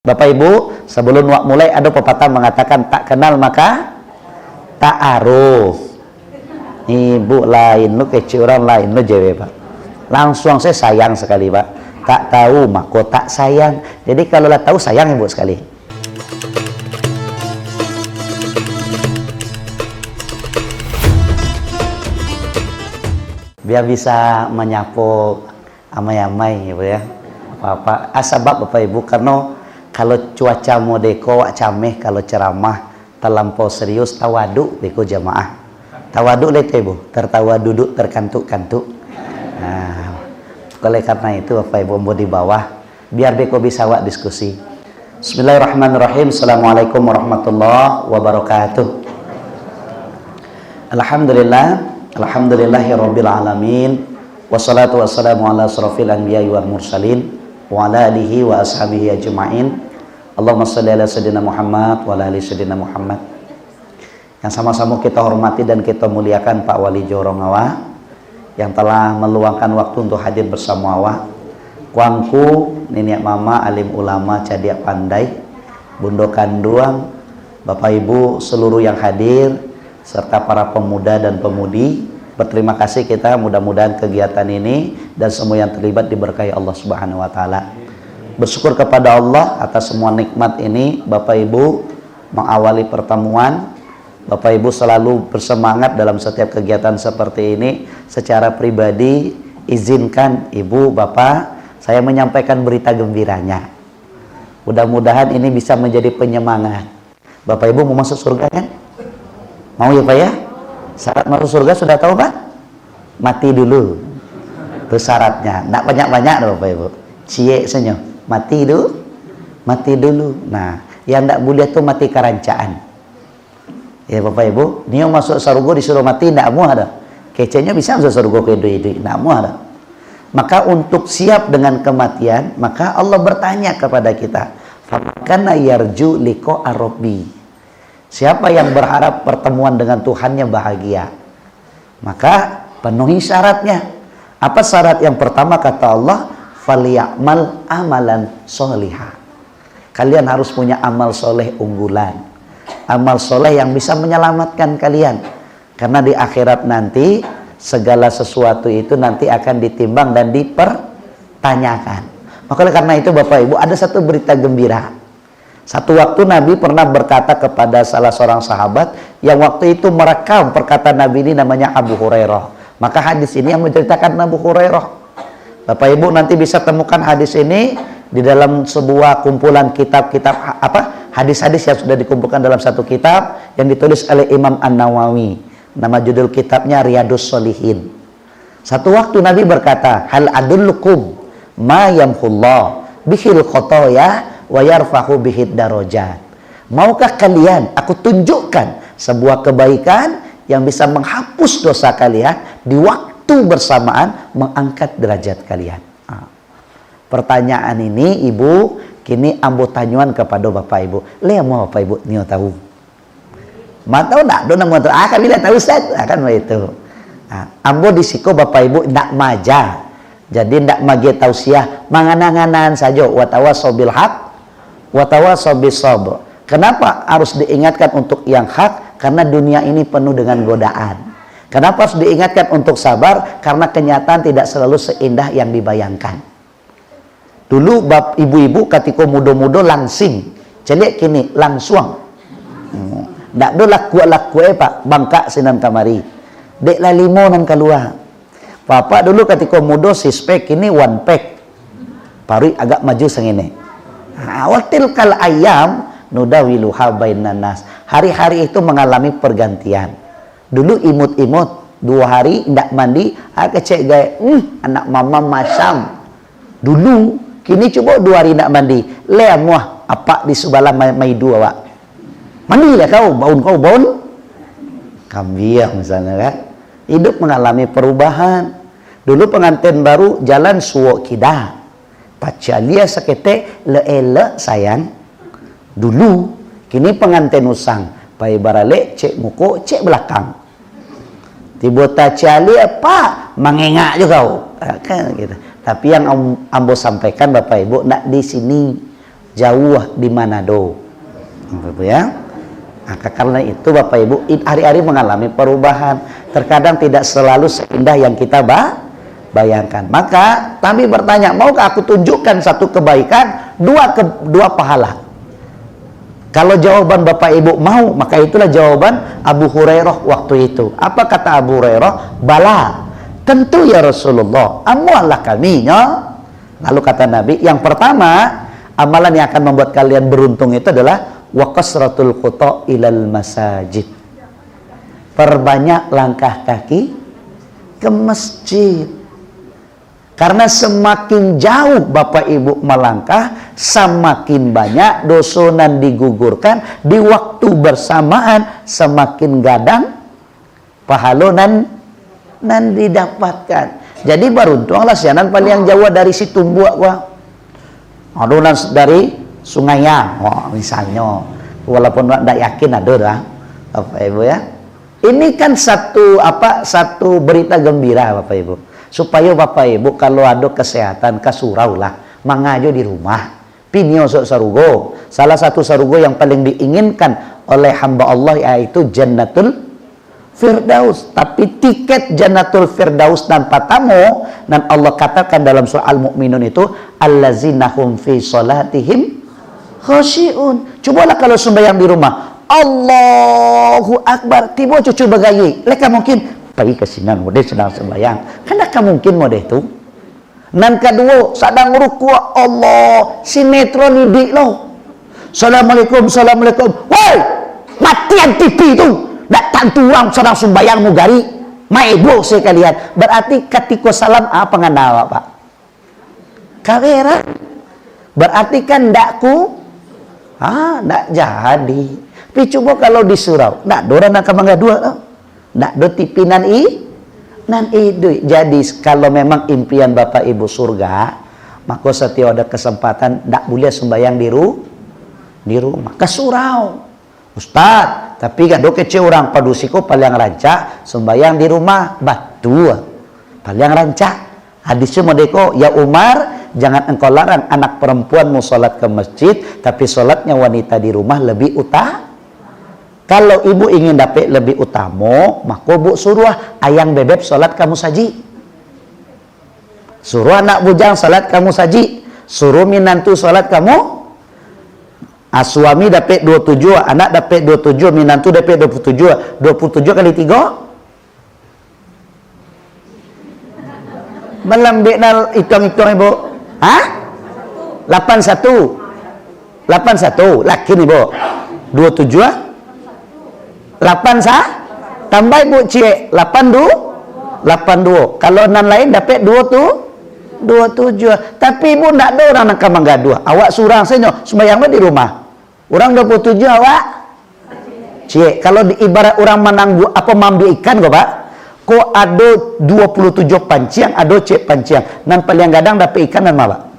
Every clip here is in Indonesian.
Bapak Ibu, sebelum mulai ada pepatah mengatakan tak kenal maka tak aruf. Ibu lain lu kecil orang lain lu jewe Pak. Langsung saya sayang sekali Pak. Tak tahu maka tak sayang. Jadi kalau lah tahu sayang Ibu sekali. Biar bisa menyapu amai-amai Ibu ya. Bapak, asbab Bapak Ibu karena kalau cuaca modeko wak cameh, kalau ceramah terlampau serius tawadu deko jamaah. Tawadu le Ibu, tertawa duduk terkantuk-kantuk. Nah, oleh karena itu Bapak Ibu mau di bawah biar deko bisa wak diskusi. Bismillahirrahmanirrahim. Assalamualaikum warahmatullahi wabarakatuh. Alhamdulillahirabbil alamin. Wassalatu wassalamu ala asrofil anbiya'i wal mursalin wa ala alihi wa ashabihi ajma'in. Allahumma sholli ala sayyidina Muhammad wa ala ali sayyidina Muhammad. Yang sama-sama kita hormati dan kita muliakan Pak Wali Jorongawa yang telah meluangkan waktu untuk hadir bersama awak. Kuangku, nenek mama, alim ulama, cadiak pandai, bundo kanduang, Bapak Ibu seluruh yang hadir serta para pemuda dan pemudi. Berterima kasih kita, mudah-mudahan kegiatan ini dan semua yang terlibat diberkahi Allah Subhanahu wa taala. Bersyukur kepada Allah atas semua nikmat ini. Bapak Ibu mengawali pertemuan, Bapak Ibu selalu bersemangat dalam setiap kegiatan seperti ini. Secara pribadi izinkan Ibu Bapak saya menyampaikan berita gembiranya. Mudah-mudahan ini bisa menjadi penyemangat. Bapak Ibu mau masuk surga kan? Mau ya Pak ya? Syarat masuk surga sudah tahu Pak? Mati dulu. Itu syaratnya. Nggak banyak-banyak loh Bapak Ibu. Cie senyum. Mati dulu. Mati dulu. Nah, yang nggak boleh tuh mati kerancaan. Ya Bapak Ibu, Nio masuk surga disuruh mati nggak mau ada. Kecenya bisa masuk surga ke hidup nggak mau ada. Maka untuk siap dengan kematian, maka Allah bertanya kepada kita, "Fakana yarju liqa ar-rabbi." Siapa yang berharap pertemuan dengan Tuhannya bahagia, maka penuhi syaratnya. Apa syarat yang pertama? Kata Allah, "Falyamal amalan sholihah." Kalian harus punya amal soleh unggulan, amal soleh yang bisa menyelamatkan kalian. Karena di akhirat nanti segala sesuatu itu nanti akan ditimbang dan dipertanyakan. Maka karena itu Bapak Ibu ada satu berita gembira. Satu waktu Nabi pernah berkata kepada salah seorang sahabat yang waktu itu merekam perkataan Nabi ini, namanya Abu Hurairah. Maka hadis ini yang menceritakan Abu Hurairah. Bapak Ibu nanti bisa temukan hadis ini di dalam sebuah kumpulan kitab-kitab hadis-hadis yang sudah dikumpulkan dalam satu kitab yang ditulis oleh Imam An-Nawawi. Nama judul kitabnya Riyadhus Shalihin. Satu waktu Nabi berkata, "Hal adullukum ma yamhullah bihil khotoya wa yarfahu bihid darajat." Maukah kalian aku tunjukkan sebuah kebaikan yang bisa menghapus dosa kalian di waktu bersamaan mengangkat derajat kalian? Pertanyaan ini Ibu kini ambo tanyuan kepada Bapak Ibu. Le mau Bapak Ibu nio tahu? Ma tahu nak? Do namo tahu? Kan bila tahu Ustaz, kan begitu. Ambo disiko Bapak Ibu ndak maja. Jadi ndak mage tausiah, mangan-anganan saja wa tawasobil haq wa tawasobis sabr. Kenapa harus diingatkan untuk yang hak? Karena dunia ini penuh dengan godaan. Kenapa harus diingatkan untuk sabar? Karena kenyataan tidak selalu seindah yang dibayangkan. Dulu bab ibu-ibu ketika muda-muda langsing, celik kini langsung. Ndak do laku Pak, bangka sinan kamari. Dek la limo nan keluar. Bapak dulu ketika muda six pack, kini one pack. Pari agak maju sengene. Watil kal ayam nudawiluha bainan nas. Hari-hari itu mengalami pergantian. Dulu imut-imut 2 hari ndak mandi, kecek gaya, anak mama masam. Dulu kini coba 2 hari ndak mandi. Le muah apa di sebelah mai 2 Pak. Mandilah kau, baun. Kambiang misalnya kan. Hidup mengalami perubahan. Dulu pengantin baru jalan suwo kida. Pacalia sekete le sayang. Dulu kini pengantin usang. Pai barale cek muko cek belakang. Tiba tacalia apa? Mengengak juga kau. Kan gitu. Tapi yang ambo sampaikan Bapak Ibu ndak di sini. jauh di Manado. Gitu ya. Nah, karena itu Bapak Ibu hari-hari mengalami perubahan. Terkadang tidak selalu seindah yang kita bayangkan. Maka kami bertanya, maukah aku tunjukkan satu kebaikan, dua pahala? Kalau jawaban Bapak Ibu mau, maka itulah jawaban Abu Hurairah waktu itu. Apa kata Abu Hurairah? Bala, tentu ya Rasulullah, amuallah kami ya. Lalu kata Nabi, yang pertama, amalan yang akan membuat kalian beruntung itu adalah wa kasratul khuta ilal masajid. Perbanyak langkah kaki ke masjid. Karena semakin jauh Bapak Ibu melangkah, semakin banyak dosonan digugurkan di waktu bersamaan, semakin gadang pahalonan nan didapatkan. Jadi beruntunglah sianan paling yang jauh dari situ buat gua. Adunan dari Sungai Yang, misalnya, walaupun tidak yakin ada lah, Bapak Ibu ya. Ini kan satu berita gembira Bapak Ibu. Supaya Bapak Ibu kalau ada kesehatan kasurau lah, mangajo di rumah. Pinyo sarugo. Salah satu sarugo yang paling diinginkan oleh hamba Allah yaitu Jannatul Firdaus. Tapi tiket Jannatul Firdaus tanpa tamu, dan Allah katakan dalam surah Al-Mu'minun itu, allazina hum fi salatihim khasyi'un. Cobalah kalau sembahyang di rumah, Allahu Akbar, tiba cucu bagayi. Leka mungkin pagi kesinan mode sedang sembahyang. Kan tak mungkin mode itu. Nan kedua sedang ruku, Allah sinetron idik lo. Assalamualaikum, assalamualaikum. Woi, matian TV itu. Tak tentu orang sedang sembahyang mugari. Maibo sekalian. Berarti ketika salam apa nganawa Pak? Kamera. Berarti kan dakku ndak jadi. Tapi coba kalau di surau, ndak dora nak mangga dua tau. Ndak do tipinan nan itu. Jadi kalau memang impian Bapak Ibu surga, maka setiap ada kesempatan ndak boleh sembahyang di rumah. Ke surau. Ustaz, tapi kan do kece orang padusiko paling rancak sembahyang di rumah batu. Paling rancak. Hadisnya modeko, ya Umar, jangan engkau larang anak perempuanmu sholat ke masjid, tapi sholatnya wanita di rumah lebih utama. Kalau ibu ingin dapat lebih utama, maka bu suruh ayang bebek sholat kamu saji. Suruh anak bujang sholat kamu saji. Suruh minantu sholat kamu. Suami dapat 27, anak dapat 27, minantu dapat 27. 27 kali 3. Melambik nal hitung-hitung ibu. 81. Laki nih bu. 27 8 tambah ibu cie 82. Kalau nan lain dapat 27. Tapi ibu ndak ada orang nak mangga dua. Awak surang senyo sembahyang di rumah. Orang 27 awak cie. Kalau ibarat orang menanggu apa mambi ikan kok Pak. Ko ada 27 panciang, ada cek panciang. Nan paling gadang dapat ikan dan malah.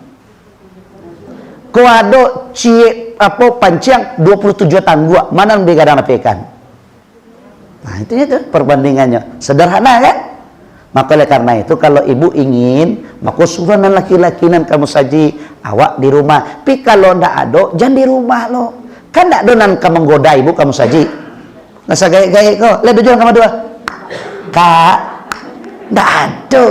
Ko ada cek apa panciang 27 tanggua, mana lebih gadang dapat ikan. Nah, itu perbandingannya. Sederhana kan? Maka oleh karena itu kalau ibu ingin, maka suruh nan laki-laki nan kamu saji awak di rumah. Tapi kalau ndak ada, jangan di rumah lo. Kan ndak ada nan kamu menggoda ibu kamu saji. Nasa gaya-gaya kok. Lihat tujuan kamu dua. Kak, ndak ada.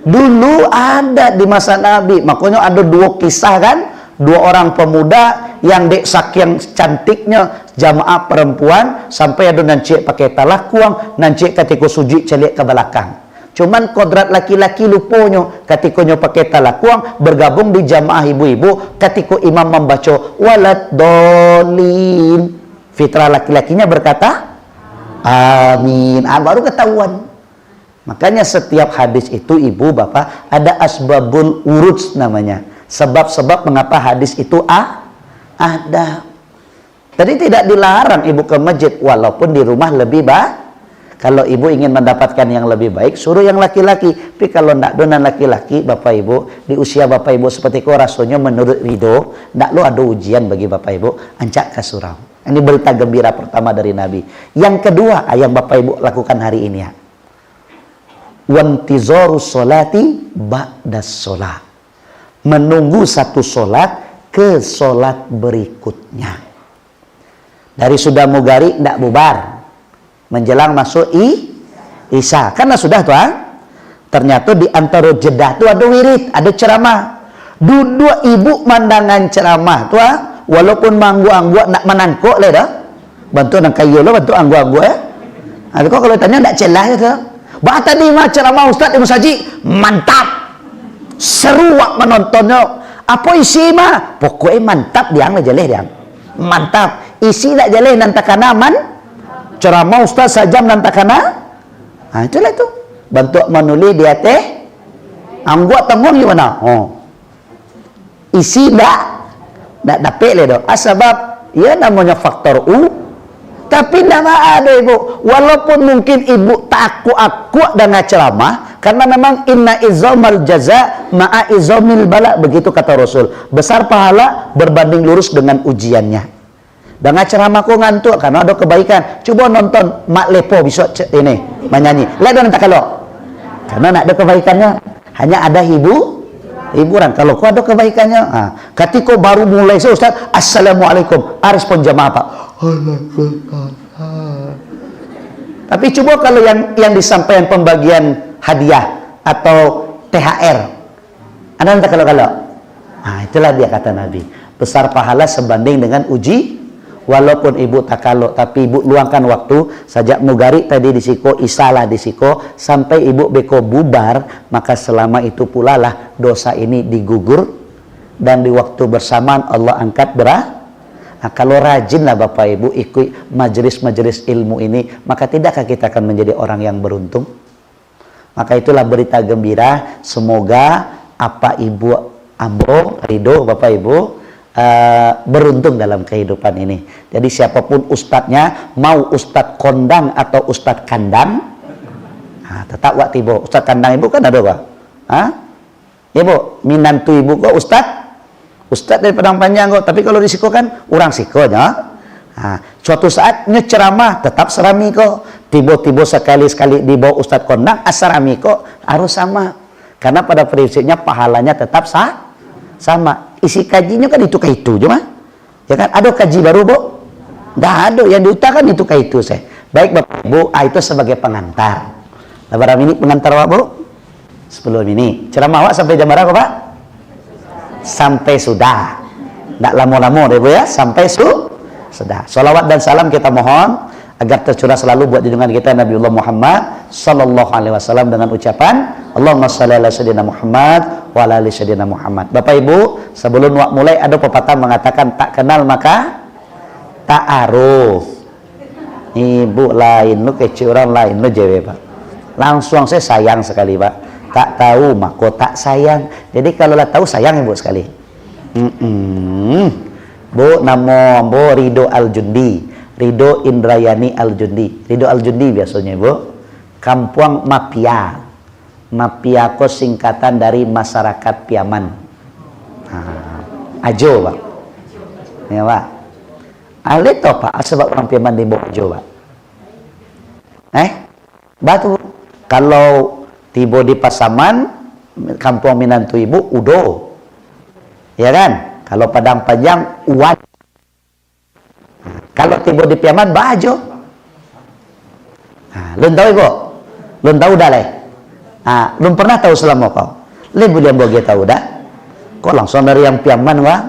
Dulu ada di masa Nabi. Makanya ada dua kisah kan. Dua orang pemuda yang dek saking cantiknya jamaah perempuan sampai ada nancik pakai talakuang, nancik ketika suji celik ke belakang. Cuman kodrat laki-laki luponyo ketika pakai talakuang bergabung di jamaah ibu-ibu ketika imam membaca walad dolin. Fitrah laki-lakinya berkata amin. Baru ketahuan. Makanya setiap hadis itu ibu bapak ada asbabul urud namanya. Sebab-sebab mengapa hadis itu ada. Tadi tidak dilarang ibu ke masjid walaupun di rumah lebih baik. Kalau ibu ingin mendapatkan yang lebih baik, suruh yang laki-laki. Tapi kalau tidak donan laki-laki, bapak ibu di usia bapak ibu seperti kau rasanya menurut Ridho, tidak lo ada ujian bagi bapak ibu, ancak ke surau. Ini berita gembira pertama dari Nabi. Yang kedua yang bapak ibu lakukan hari ini ya. Wantizorus solati ba'das sholat. Menunggu satu solat ke sholat berikutnya. Dari sudah mugari tidak bubar, menjelang masuk isya, karena sudah tuh. Ternyata di antara jeda tuh ada wirid, ada ceramah. Dua ibu mandangan ceramah tuh, walaupun manggu-anggu nak menangkuk le dah. Bantu nak kayu lo, bantu anggu-anggu ya. Ada kok kalau tanya tidak celah ya tuh. Bah tadi mah ceramah Ustaz Ibu Saji mantap, seru wak menontonnya. Apa isi mah? Pokoknya mantap diang lah jaleh diang. Mantap. Isi tak jaleh nantakana man. Ceramah Ustaz sajam nantakana. Nah itulah itu. Bentuk menulis dia teh. Angguk tanggung gimana? Oh. Isi tak dapat le doh. Sebab ya namanya faktor U. Tapi nama ada ibu, walaupun mungkin ibu tak aku dengan ceramah, karena memang inna izamal jaza ma'a izamil bala, begitu kata Rasul. Besar pahala berbanding lurus dengan ujiannya. Dengan ceramah kau ngantuk karena ada kebaikan. Coba nonton Mak Lepo besok ini menyanyi. Lihat dong tak kalau. Karena nak ada kebaikannya, hanya ada hiburan. Kalau kau ada kebaikannya, ketika baru mulai Ustaz, assalamualaikum, respon jamaah apa? Tapi coba kalau yang disampaikan pembagian hadiah atau THR, ada nanti kalau itulah dia kata Nabi, besar pahala sebanding dengan uji. Walaupun ibu tak kalau, tapi ibu luangkan waktu sajak mugari tadi disiko, isalah disiko, sampai ibu beko bubar, maka selama itu pula lah dosa ini digugur, dan di waktu bersamaan Allah angkat Nah, kalau rajinlah Bapak Ibu ikut majelis-majelis ilmu ini, maka tidakkah kita akan menjadi orang yang beruntung? Maka itulah berita gembira, semoga apa Ibu Ambo ridho Bapak Ibu beruntung dalam kehidupan ini. Jadi siapapun ustadznya, mau ustadz kondang atau ustadz kandang, tetap wak tibo. Ustadz kandang ibu kan ada Pak? Ibu, minantu ibu kok ustadz dari Padang Panjang kok, tapi kalau di Siko kan orang Sikonya. Suatu saat ceramah tetap serami kok, tiba-tiba sekali-sekali dibawa ustadz kondang asarami kok harus sama, karena pada prinsipnya pahalanya tetap sama. Isi kajinya kan itu cuma ya kan, ada kaji baru Bu? Nggak ada, yang diutarakan itu saya. Baik Bapak Ibu, itu sebagai pengantar. Berapa menit pengantar Pak Bu? 10 menit. Ceramah sampai jam berapa Pak? Sampai sudah, tidak lama-lama deh Bu ya, sampai sudah. Salawat dan salam kita mohon agar tercurah selalu buat junjungan kita Nabiullah Muhammad sallallahu alaihi wasallam dengan ucapan Allahumma shalli ala sayyidina Muhammad wa ala ali sayyidina Muhammad. Bapak Ibu, sebelum mulai ada pepatah mengatakan tak kenal maka tak aruf. Ibu lain lu kecil orang lain lu jewe Pak. Langsung saya sayang sekali Pak. Tak tahu maka tak sayang. Jadi kalau lah tahu sayang Ibu sekali. Bu namo Bu Ridho Aljundi, Ridho Indrayani Aljundi. Ridho Aljundi biasanya Ibu. Kampung Mapia. Mapia ko singkatan dari masyarakat Piaman. Ajo Pak. Ya Pak. Alih toh Pak, sebab orang Piaman di bawah Ajo Pak. Batu. Kalau tiba di Pasaman, kampung minantu Ibu Udo. Ya kan? Kalau Padang Panjang Uwan. Kalau tiba di Piaman Bajo. Lu tahu Ibu? Lu tahu dah leh. Belum pernah tahu selama kau. Lebih dia boleh tahu dah. Kok langsung dari yang Piaman wah?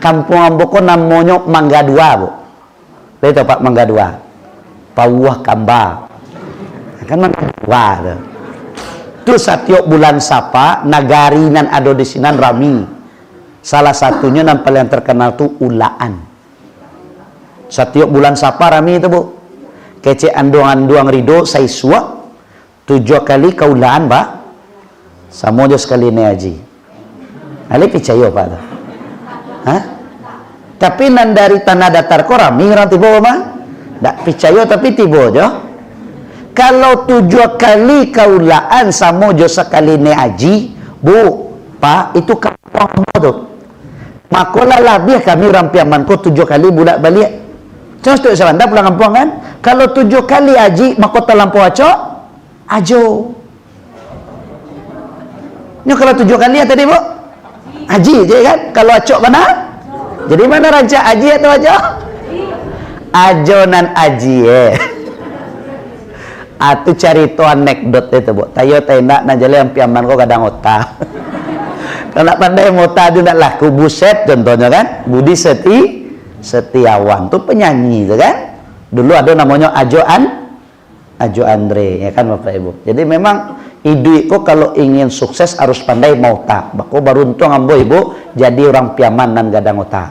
Kampung ambo ko namanya Mangga Dua Bu. Itu Pak Mangga Dua. Pawah Kamba. Kan Mangga Dua tuh. Itu setiap bulan Sapa nagarinan ada di sinan rami. Salah satunya yang paling terkenal tuh Ulaan. Setiap bulan Sapa rami itu Bu. Kece anduang Ridho saya suak 7 kali kaulaan Pak. Sama aja sekali ini haji. Ali percaya Pak. Tapi nan dari tanah datar ko rami orang tiba mah. Tak percaya tapi tiba aja. Kalau 7 kali kaulaan sama aja sekali ini haji, Bu, Pak, itu kampung tuh. Makola labih kami orang Piaman ko 7 kali bulat balik. Terus tu saya anda pulang kampung kan? Kalau 7 kali haji, maka terlampau ajo. Ini kalau 7 kali ya tadi Bu? Haji je kan? Kalau acok mana? Jadi mana raja haji atau ajo? Ajo nan haji Atu cari tu anekdot itu bu. Tayo tenda na jale yang piaman ko kadang otak. Kalau nak pandai mota dia nak laku buset contohnya kan. Budi Setiawan tuh penyanyi tu kan. Dulu ada namanya Ajo Andre ya kan Bapak Ibu. Jadi memang iduiko kalau ingin sukses harus pandai mota. Bako beruntung ambo ibu jadi orang piaman dan gadang otak.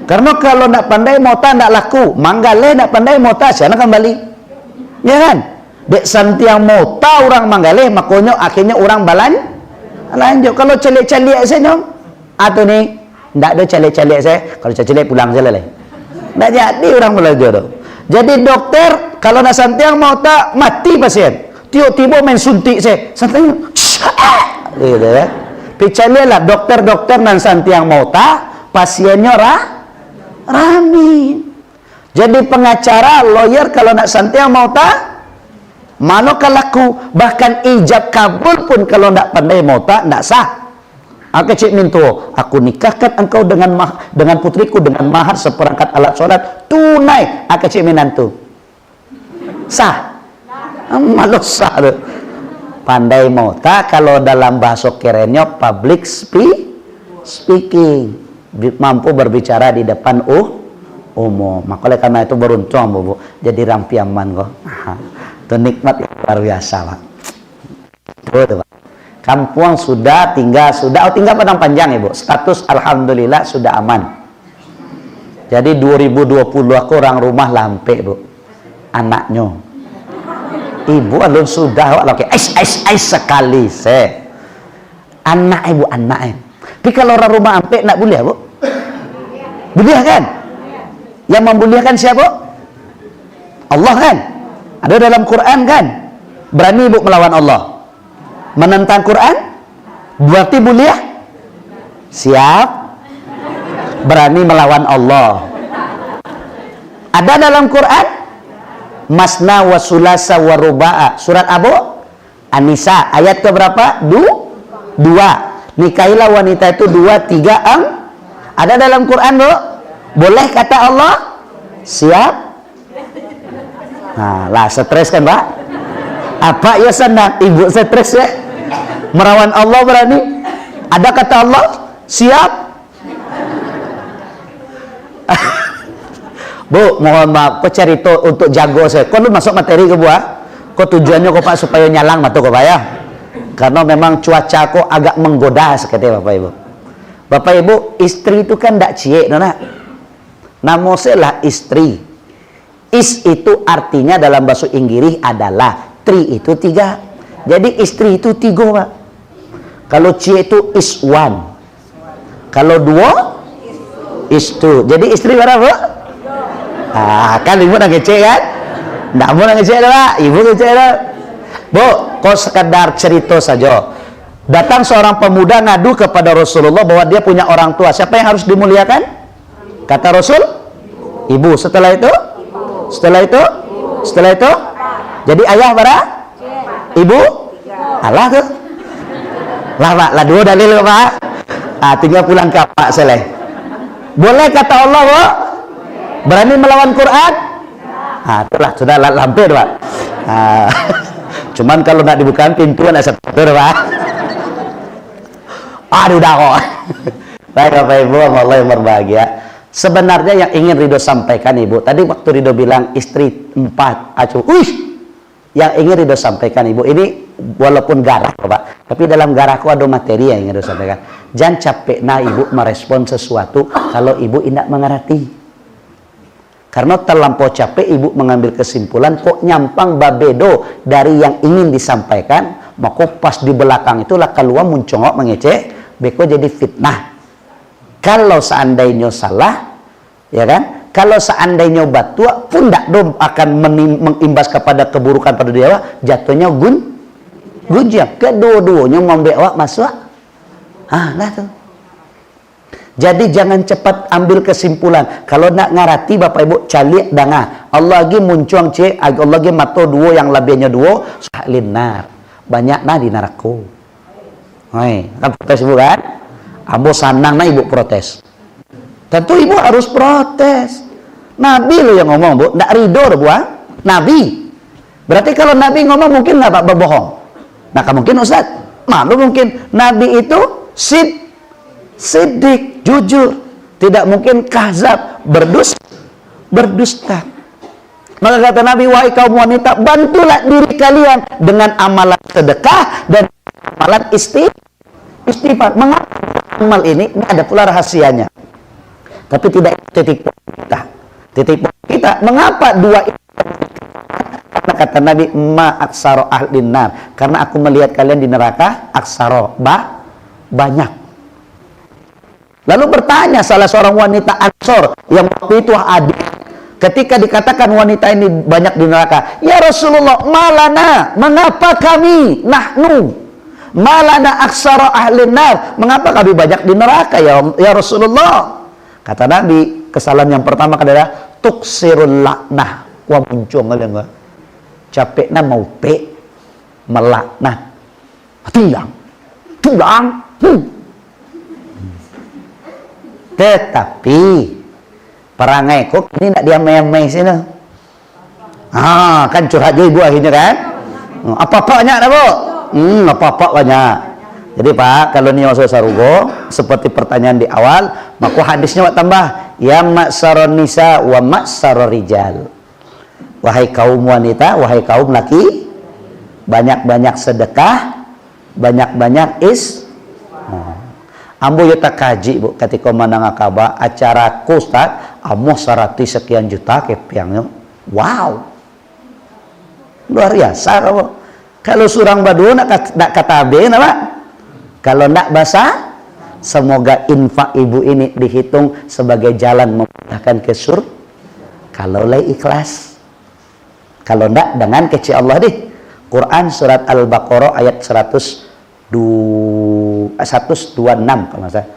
Karena kalau nak pandai mota nak laku, manggale nak pandai mota siapa kembali. Ya kan? Dek santiang mota orang manggale makanya akhirnya orang lanjut. Kalau celik-celik saya nyong atau nih ndak ada celik-celik saya. Kalau celik pulang saya leleh. Ndak jadi orang belajar. Jadi dokter kalau nak santiang mota mati pasien. Tiba-tiba main suntik saya. Santiang gitu ya. Picelik lah dokter-dokter nan santiang mota pasiennya rami. Jadi pengacara, lawyer kalau nak santiang mota mana laku, bahkan ijab kabul pun kalau nak pandai mota nak sah. Aku cik minto, aku nikahkan engkau dengan putriku dengan mahar seperangkat alat sholat tunai. Aku cik minantu sah. Malu sah tu. Pandai mota kalau dalam bahasa kerennya public speaking, mampu berbicara di depan umum. Maka oleh karena itu beruntung bu, jadi rampiaman kok. Itu nikmat yang luar biasa Pak. Tuh, Pak. Kampung sudah tinggal Padang Panjang Ibu. Status alhamdulillah sudah aman. Jadi 2020 aku orang rumah lampe Bu. Anaknya. Ibu alun sudah oke. Ais sekali se. Anak Ibu anak. Tapi kalau orang rumah ampe nak boleh Bu? Boleh kan? Yang membuliakan siapa? Allah kan? Ada dalam Quran kan? Berani ibu melawan Allah. Menentang Quran? Berarti buliah? Siap? Berani melawan Allah. Ada dalam Quran? Masna wa sulasa wa ruba'a. Surat Abu An-Nisa. Ayat ke berapa? 2. Nikahilah wanita itu 2, 3 Ada dalam Quran Bu? Boleh kata Allah? Siap? Nah, lah stres kan Pak? Apa ya senang? Ibu stres ya? Merawan Allah berani? Ada kata Allah? Siap? Bu, mohon maaf, kok cari to untuk jago saya. Kok lu masuk materi ke buah? Kok tujuannya kok Pak supaya nyalang matu kok Pak ya? Karena memang cuaca kok agak menggoda sekali Bapak Ibu. Bapak Ibu, istri itu kan ndak cie, nona. Namo lah istri. Is itu artinya dalam bahasa Inggris adalah, tri itu 3. Jadi istri itu 3 Pak. Kalau cie itu is 1. Kalau 2 is 2. Jadi istri berapa? Kan ibu nak ngecek kan? Nggak mau ngecek Pak. Ibu ngecek dah. Bu, kau sekedar cerita saja. Datang seorang pemuda ngadu kepada Rasulullah bahwa dia punya orang tua. Siapa yang harus dimuliakan? Kata Rasul, ibu. Setelah itu, jadi ayah para ibu, Allah tuh. Lah Pak, lah 2 dalil Pak. Tinggal pulang ke Pak Seleh. Boleh kata Allah Bu? Berani melawan Quran? Itulah sudah lampir Pak. Cuman kalau nak dibukakan pintu nak satu Pak. Aduh dah kok. Baik Bapak Ibu, Allah yang berbahagia. Sebenarnya yang ingin Ridho sampaikan Ibu, tadi waktu Ridho bilang istri 4 acuh. Yang ingin Ridho sampaikan Ibu, ini walaupun garah Pak, tapi dalam garahku ada materi yang ingin Ridho sampaikan. Jangan capek Ibu merespon sesuatu kalau Ibu tidak mengerti. Karena terlampau capek Ibu mengambil kesimpulan kok nyampang babedo dari yang ingin disampaikan, maka pas di belakang itulah keluar muncongok mengecek, beko jadi fitnah. Kalau seandainya salah, ya kan? Kalau seandainya batua pun tidak dong akan mengimbas kepada keburukan pada dia, jatuhnya gunjang. Kedua-duanya membawa masuk. Lah tuh. Jadi jangan cepat ambil kesimpulan. Kalau nak ngarati Bapak Ibu calik danga. Allah lagi muncung Allah lagi mato 2 yang lebihnya 2 sahlinar. Banyak di neraka. Hoi, kan kita sebut kan? Ambo sanang na ibu protes. Tentu ibu harus protes. Nabi lo yang ngomong, Bu. Nggak ridho, Bu. Nabi. Berarti kalau Nabi ngomong mungkin nggak Pak berbohong? Nah, mungkin Ustaz. Malu mungkin. Nabi itu siddiq, jujur. Tidak mungkin kazab, berdusta. Maka kata Nabi, wahai kaum wanita, bantulah diri kalian dengan amalan sedekah dan amalan istighfar. Mengapa amal ini ada pula rahasianya. Tapi tidak titik poin kita. Titik poin kita, mengapa dua itu? Karena kata Nabi, ma aksaro ahlin nar. Karena aku melihat kalian di neraka, aksaro, banyak. Lalu bertanya salah seorang wanita Ansor yang waktu itu adik. Ketika dikatakan wanita ini banyak di neraka, ya Rasulullah, malana, mengapa kami, nahnu, malana aksara ahlin nar, mengapa kami banyak di neraka ya Rasulullah? Kata Nabi, kesalahan yang pertama adalah tuksirul laknah. Wah, muncul enggak? Capeknya mau melaknah. Tulang. Tetapi perangai kok ini nak dia main-main sini. Kan curhat juga ibu akhirnya kan. Apa-apanya dah, Bu? Apa-apa banyak. Jadi Pak, kalau ni masuk sarugo seperti pertanyaan di awal, maka hadisnya tambah ya ma'saron nisa wa ma'saror rijal. Wahai kaum wanita, wahai kaum laki, banyak-banyak sedekah, banyak-banyak ambo yuta kaji, Bu, ketika menang akaba acara Ustaz, ambo 100 sekian juta kepiangnya. Wow. Luar biasa, Bu. Kalau surang badu nak kata B, Pak. Kalau nak basah, semoga infak ibu ini dihitung sebagai jalan memudahkan ke surga. Kalau lay ikhlas. Kalau ndak dengan kecil Allah deh. Quran surat Al-Baqarah ayat 126 kalau nggak salah.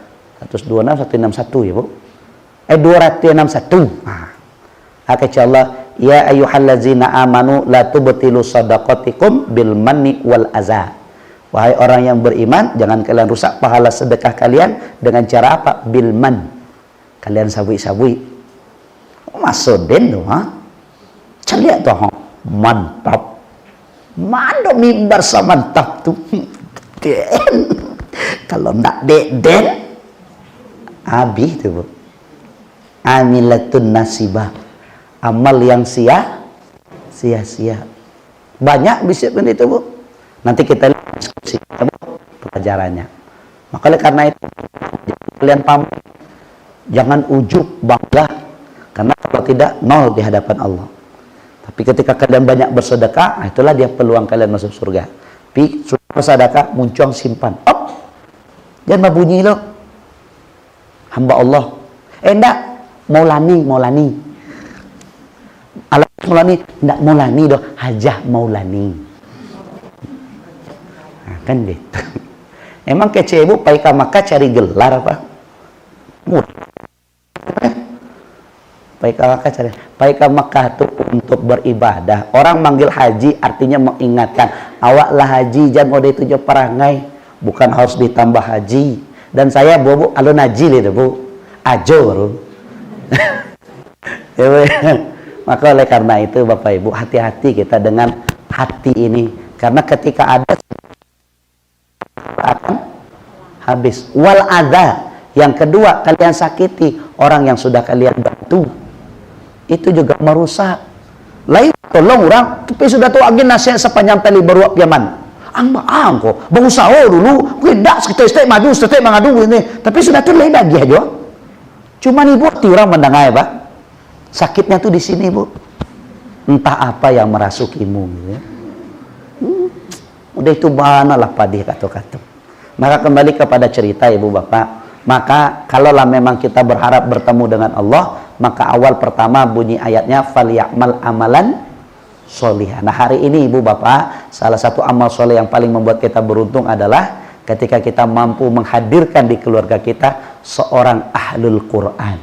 126 161 ya, Bu. 261. Kecil Allah, ya ayyuhallazina amanu la tubtilu shadaqatikum bil manni wal adza. Wahai orang yang beriman, jangan kalian rusak pahala sedekah kalian dengan cara apa? Bil man. Kalian sabui-sabui. Masudin tuh, Celiak tuh, mantap. Mando mimbar samantap tuh. Den. Kalau ndak den, habis tuh, Bu. Amilatun nasibah. Amal yang sia-sia. Banyak bisa itu, Bu. Nanti kita lihat diskusi pelajarannya. Maka karena itu kalian paham, jangan ujub bangga, karena kalau tidak nol di hadapan Allah. Tapi ketika kalian banyak bersedekah, itulah dia peluang kalian masuk surga. Tapi sudah bersedekah, muncung simpan. Jangan bunyi loh. Hamba Allah. Enggak, Maulani. Alat Maulani, enggak Maulani doh, Hajah Maulani. Kan gitu. Emang kece ibu pai ke Makkah cari gelar apa? Pai ke Makkah tuh untuk beribadah. Orang manggil haji artinya mengingatkan, awaklah haji jangan udah itu jo perangai, bukan harus ditambah haji. Dan saya Bu alun haji itu, Bu. Ajo baru. Ya, Bu. Maka oleh karena itu Bapak Ibu, hati-hati kita dengan hati ini, karena ketika ada akan habis. Wal adza, yang kedua, kalian sakiti orang yang sudah kalian bantu, itu juga merusak. Lain tolong orang tapi sudah tahu agin nasihat sepanjang tali beruap Yaman, kok berusaha dulu tidak sekitar maju sekitar mengadu ini, tapi sudah tuh lain lagi aja. Cuma ibu orang mendengar, Pak, sakitnya tuh di sini, Bu. Entah apa yang merasukimu, ya. Udah itu banalah padih kata-kata. Maka kembali kepada cerita Ibu Bapak, maka kalaulah memang kita berharap bertemu dengan Allah, maka awal pertama bunyi ayatnya falyamal amalan sholihah. Nah, hari ini Ibu Bapak, salah satu amal soleh yang paling membuat kita beruntung adalah ketika kita mampu menghadirkan di keluarga kita seorang ahlul Quran.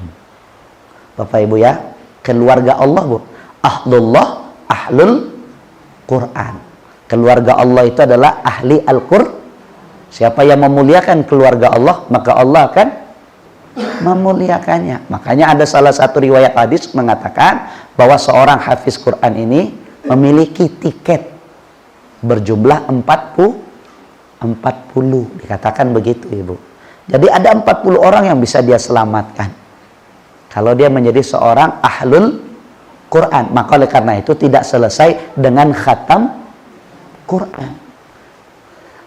Bapak Ibu ya, keluarga Allah, Bu. Ahlul Quran. Keluarga Allah itu adalah ahli Al-Quran. Siapa yang memuliakan keluarga Allah, maka Allah akan memuliakannya. Makanya ada salah satu riwayat hadis mengatakan bahwa seorang hafiz Quran ini memiliki tiket berjumlah 40, dikatakan begitu Ibu. Jadi ada 40 orang yang bisa dia selamatkan kalau dia menjadi seorang ahlul Quran. Maka oleh karena itu tidak selesai dengan khatam Quran.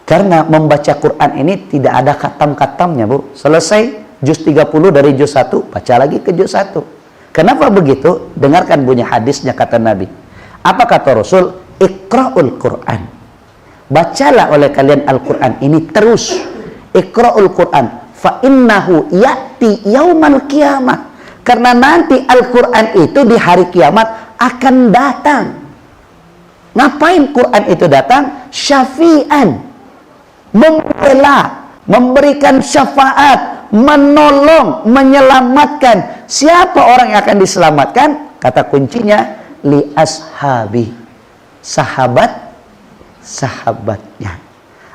Karena membaca Quran ini tidak ada khatam-khatamnya, Bu. Selesai juz 30 dari juz 1, baca lagi ke juz 1. Kenapa begitu? Dengarkan bunyi hadisnya kata Nabi. Apa kata Rasul? Iqra'ul Quran. Bacalah oleh kalian Al-Quran ini terus. Iqra'ul Quran. Fa innahu ya'ti yaumal qiyamah. Karena nanti Al-Quran itu di hari kiamat akan datang. Ngapain Quran itu datang? Syafi'an. Membela, memberikan syafaat, menolong, menyelamatkan. Siapa orang yang akan diselamatkan? Kata kuncinya, li ashabi, sahabatnya.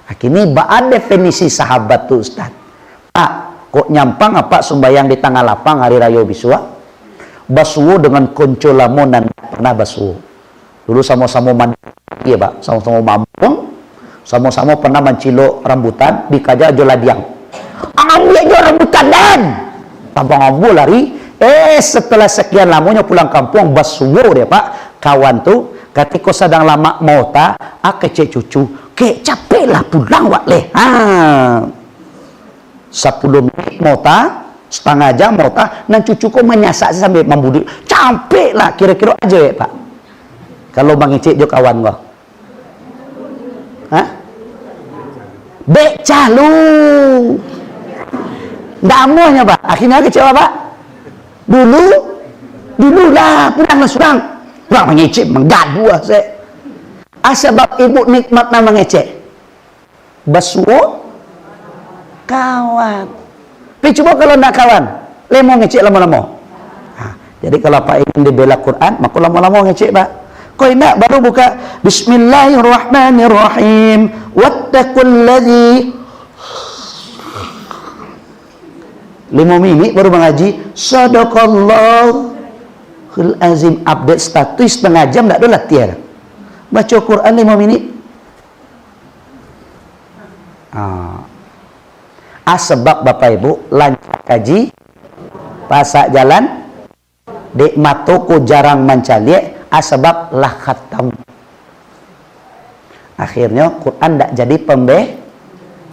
Akhirnya bahan definisi sahabat tuh Ustaz. Pak, kok nyampang apa sembayang di tengah lapang hari raya Biswa? Basuwo dengan konco lamunan pernah basuwo. Dulu sama-sama mandi, ya Pak, sama-sama mabung. Sama-sama pernah mencilok rambutan di Kaja Joladiang. Ambil aja rambutan dan tambang ambil lari. Setelah sekian lamanya pulang kampung basuwo dia Pak. Kawan tuh ketika sedang lama mota, kecek cucu, capek lah pulang wak leh. 10 menit mota, setengah jam mota, dan cucuku menyasak sambil membudi. Capek lah kira-kira aja ya Pak. Kalau Bang Icik juga kawan gua. Beca lu nggak amuhnya Pak. Akhirnya kecewa Pak. Dulu lah pulang surang mengecek menggadu saya. Sebab ibu nikmat nama ngecek basuo kawan. Tapi coba kalau nak kawan lemo ngecek lama-lama. Jadi kalau Pak ingin dibela Quran maka lama-lama ngecek Pak. Kau nak baru buka Bismillahirrahmanirrahim. Wattaqul ladzi 5 minit baru mengaji. Sadaqallahul azim. Update status setengah jam tak ada latihan. Baca Quran 5 minit. Sebab Bapak Ibu lancar kaji pasak jalan dek matoku jarang mencaliak. Sebab lah khatam. Akhirnya Quran tidak jadi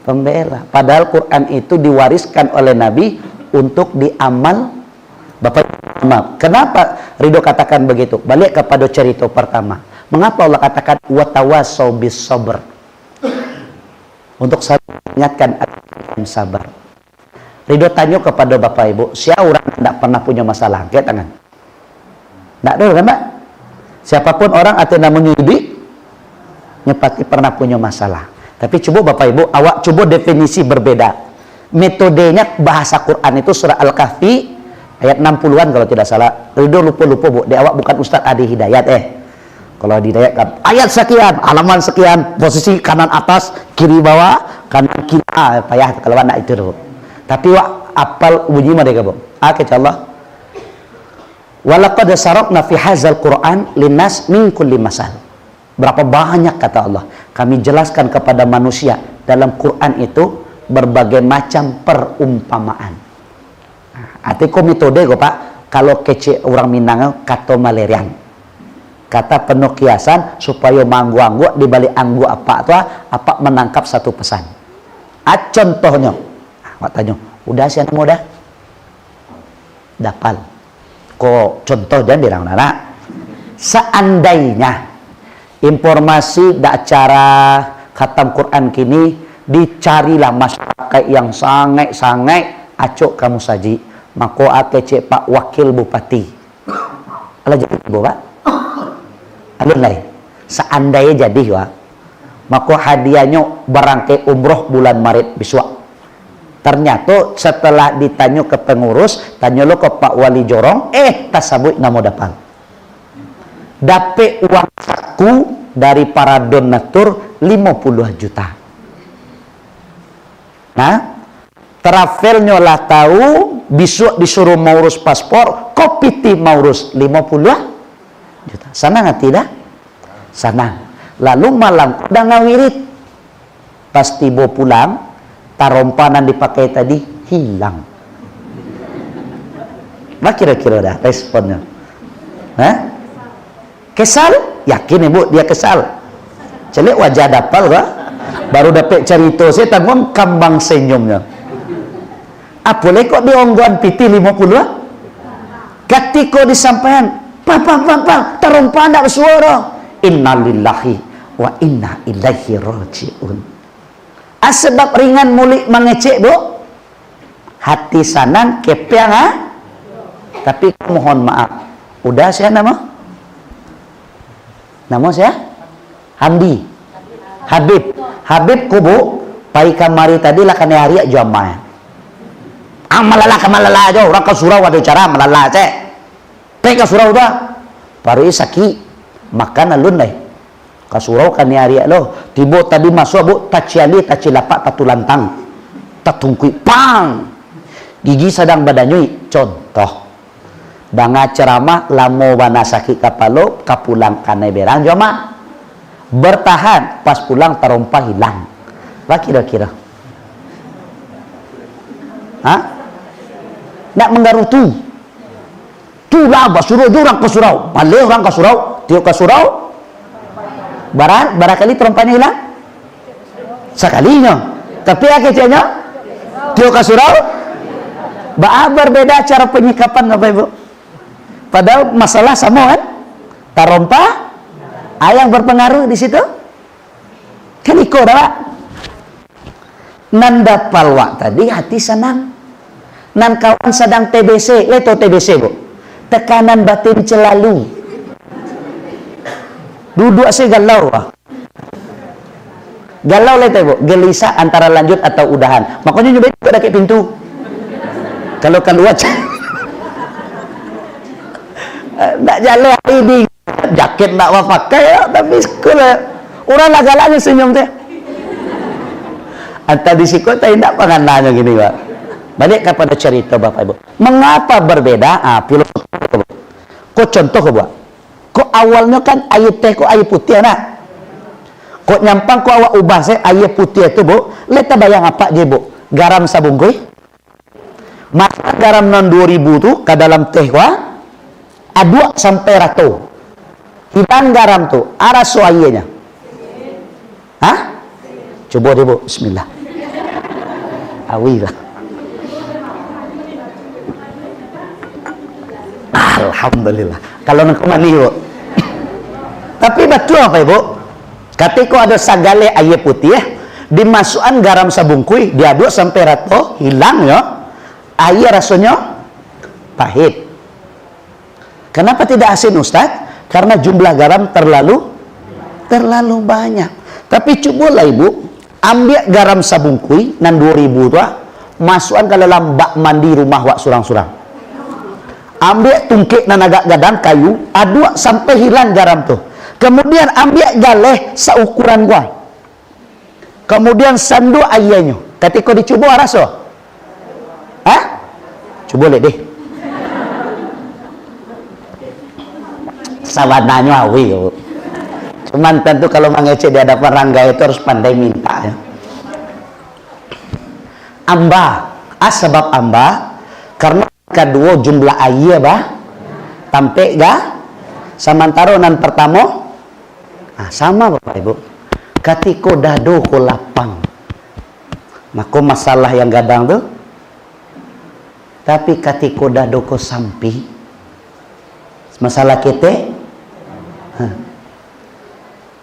pembela. Padahal Quran itu diwariskan oleh Nabi untuk diamal. Bapak, maaf. Kenapa Ridho katakan begitu? Balik kepada cerita pertama. Mengapa Allah katakan watawasau bis sabr? Untuk saling mengingatkan sabar. Ridho tanya kepada Bapak Ibu, siapa orang tidak pernah punya masalah? Angkat tangan. Tidak ada kan Pak? Siapapun orang atau namanya hidup pasti pernah punya masalah. Tapi coba Bapak Ibu, awak coba definisi berbeda. Metodenya bahasa Quran itu surah Al-Kahfi ayat 60-an kalau tidak salah. Ridho lupa-lupa Bu, di awak bukan Ustaz Adi Hidayat Kalau Hidayat kan ayat sekian, halaman sekian, posisi kanan atas, kiri bawah, kanan kiri. Payah kalau anak itu dulu. Tapi wak apal bunyi mereka Bu. Insyaallah. Walaqad sarafna fi hadzal Qur'an linnas min kulli masal. Berapa banyak kata Allah kami jelaskan kepada manusia dalam Quran itu berbagai macam perumpamaan. Artinya metode kok Pak, kalau kece orang Minang kata malerian. Kata penuh kiasan supaya manggu-anggu di balik anggu apa itu apa menangkap satu pesan. Contohnya, Pak tanya, udah sih anak muda? Dapal. Kok contoh dan dirang nana seandainya informasi acara khatam Quran kini dicarilah masyarakat yang sangat acok kamu saji mako cek Pak Wakil Bupati ala jadi Pak alun lain seandainya jadi wa mako hadiahnya barangke umroh bulan Maret besok. Ternyata setelah ditanya ke pengurus, tanya lo ke Pak Wali Jorong, tasabut namo dapat. Dapat uang saku dari para donatur 50 juta. Nah, travelnya lah tahu, besok disuruh mau urus paspor, kopiti mau urus 50 juta. Sana nggak tidak? Sana. Lalu malam udah ngawirit. Pas tiba pulang, tarompanan dipakai tadi hilang. Nah kira-kira dah responnya. Hah? Kesal? Yakin ibu dia kesal. Celek wajah dapal kah? Baru dapat cerita saya tanggung kambang senyumnya. Apa lagi kok diongguan piti 50? Ketika disampaikan, Pak, terumpa nak bersuara. Innalillahi wa inna ilaihi raji'un. Sebab ringan mulik mengecek bu, hati sanang kepiang ha? Tapi mohon maaf, udah saya nama saya Hamdi Habib kubu pai kamari tadi lah kena hari jamaah malala aja orang ke surau ada cara malala cek pai ke surau dah baru sakit makan alun deh ke surau kena hari lo tiba tadi masuk bu taciali tacilapak patulantang tatungkui pang gigi sedang badanyui contoh banga ceramah lamo bana sakit kapalo kapulang kanai berang jama bertahan pas pulang terompa hilang. Apa kira-kira? Hah? Nak menggarutu. Tu lah basuruh orang ke surau. Malay orang ke surau, tiup ke surau. Barangkali terompanya hilang. Sekalinya. Tapi akhirnya tiup ke surau. Berbeda cara penyikapan Bapak Ibu. Padahal masalah sama kan? Tarompa yang berpengaruh di situ. Kan ikut dah. Nanda palwa tadi hati senang. Nan kawan sedang TBC, leto TBC bu. Tekanan batin celalu. Duduk si galau. Galau leto bu, gelisah antara lanjut atau udahan. Makanya nyobain ada ke pintu. Kalau keluar nak jalan ini jaket nak pakai ya, tapi sekolah orang lah galaknya senyum teh. Anta di sikot tidak pengananya gini pak. Balik kepada cerita Bapak Ibu. Mengapa berbeda? Filosofi. Kok contoh buat? Kok awalnya kan air teh kok air putih nak? Kok nyampang kok awak ubah saya air putih itu bu? Leta bayang apa je bu? Garam sabungkui. Maka garam non 2000 tuh ke dalam teh wah. Adua sampai rato hilang garam tuh arah soayanya coba deh bu bismillah awilah alhamdulillah kalau nak mani bu tapi betul apa ibu ketika ada sagale air putih dimasukkan garam sabungkui diaduk sampai rato hilang ya air rasanya pahit. Kenapa tidak asin Ustaz? Karena jumlah garam terlalu banyak. Tapi cobalah ibu, ambil garam sabungkui nan 2000 tu, masukkan ke dalam bak mandi rumah wak surang-surang. Ambil tungkik nan agak gadang kayu, aduk sampai hilang garam tu. Kemudian ambil galeh seukuran gua. Kemudian sandu airnya. Ketika dicoba rasa? Coba lihat deh. Sawadanya awi cuman tentu kalau mengecek di hadapan rangga itu harus pandai minta ya. Sebab amba karena kedua jumlah air bah tampe ga samantara nan pertama sama Bapak Ibu ketika dado ko lapang maka masalah yang gadang tuh tapi ketika dado ko sampi masalah kita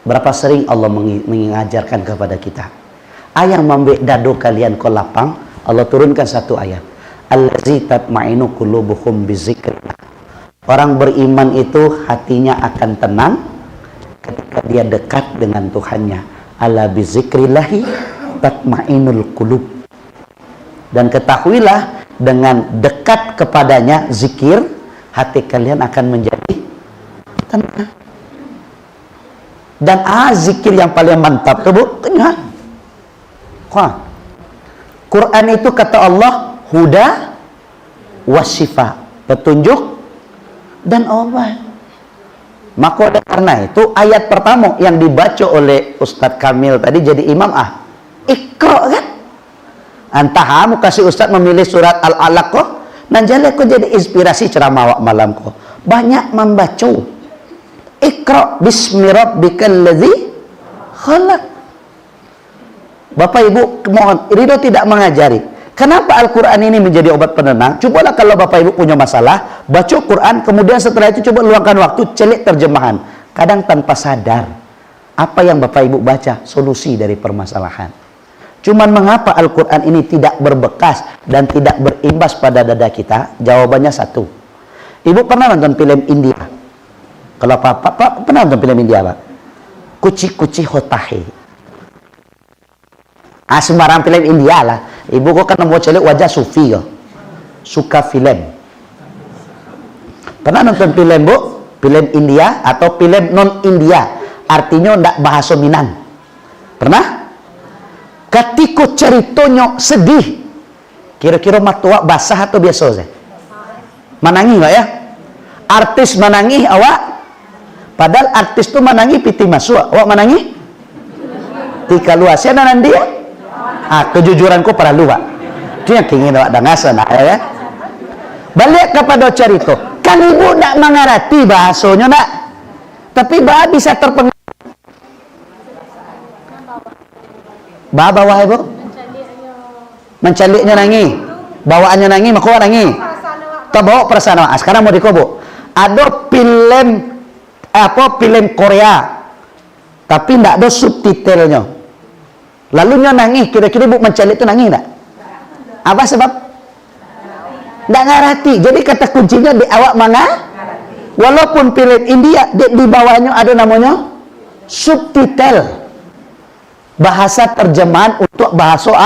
berapa sering Allah mengajarkan kepada kita ayang membek dado kalian ko lapang Allah turunkan satu ayat allazi tatma'inu qulubuhum bizikrillah orang beriman itu hatinya akan tenang ketika dia dekat dengan Tuhannya ala bizikrillahi tatma'inul qulub dan ketahuilah dengan dekat kepadanya zikir hati kalian akan menjadi tenang. Dan zikir yang paling mantap tuh bu, Quran itu kata Allah huda wasyifa, petunjuk dan obat. Maka karena itu ayat pertama yang dibaca oleh Ustadz Kamil tadi jadi imam Iqra kan. Antah kamu kasih Ustadz memilih surat Al-Alaq kok, nanjale kok jadi inspirasi ceramah malam kok. Banyak membaca. Iqra bismi rabbikal ladzi khalaq. Bapak Ibu mohon, Ridho tidak mengajari. Kenapa Al-Quran ini menjadi obat penenang? Cobalah kalau Bapak Ibu punya masalah, baca Quran, kemudian setelah itu coba luangkan waktu, celik terjemahan. Kadang tanpa sadar, apa yang Bapak Ibu baca, solusi dari permasalahan. Cuman mengapa Al-Quran ini tidak berbekas dan tidak berimbas pada dada kita? Jawabannya satu. Ibu pernah nonton film India? Kalau Pak pernah nonton film India, Pak? Kuci-kuci hotahe. Sembarang film India lah. Ibu kok kan mau celik wajah sufi kok. Suka film. Pernah nonton film, Bu? Film India atau film non India? Artinya ndak bahasa Minang. Pernah? Ketika ceritanya sedih. Kira-kira matua basah atau biasa saja? Manangi enggak ya? Artis manangi awak. Padahal artis tu manangi piti masuk. Awak manangi? Tika luasnya dan dia. Kejujuranku para luar. Itu yang ingin awak dengar ya. Balik kepada cerita. Kan ibu tak mengerti bahasanya nak. Tapi bah bisa terpengaruh. Bah bawah ibu? Mencaliknya nangi. Bawaannya nangi, maka nangi. Tak bawa perasaan awak. Sekarang mau dikobo. Ada film film Korea. Tapi tidak ada subtitlenya. Lalu nangis, kira-kira ibu mencalik itu nangis tak? Apa sebab? Tak ngerti. Jadi kata kuncinya di awak mana? Walaupun film India, di bawahnya ada namanya subtitle. Bahasa terjemahan untuk bahasa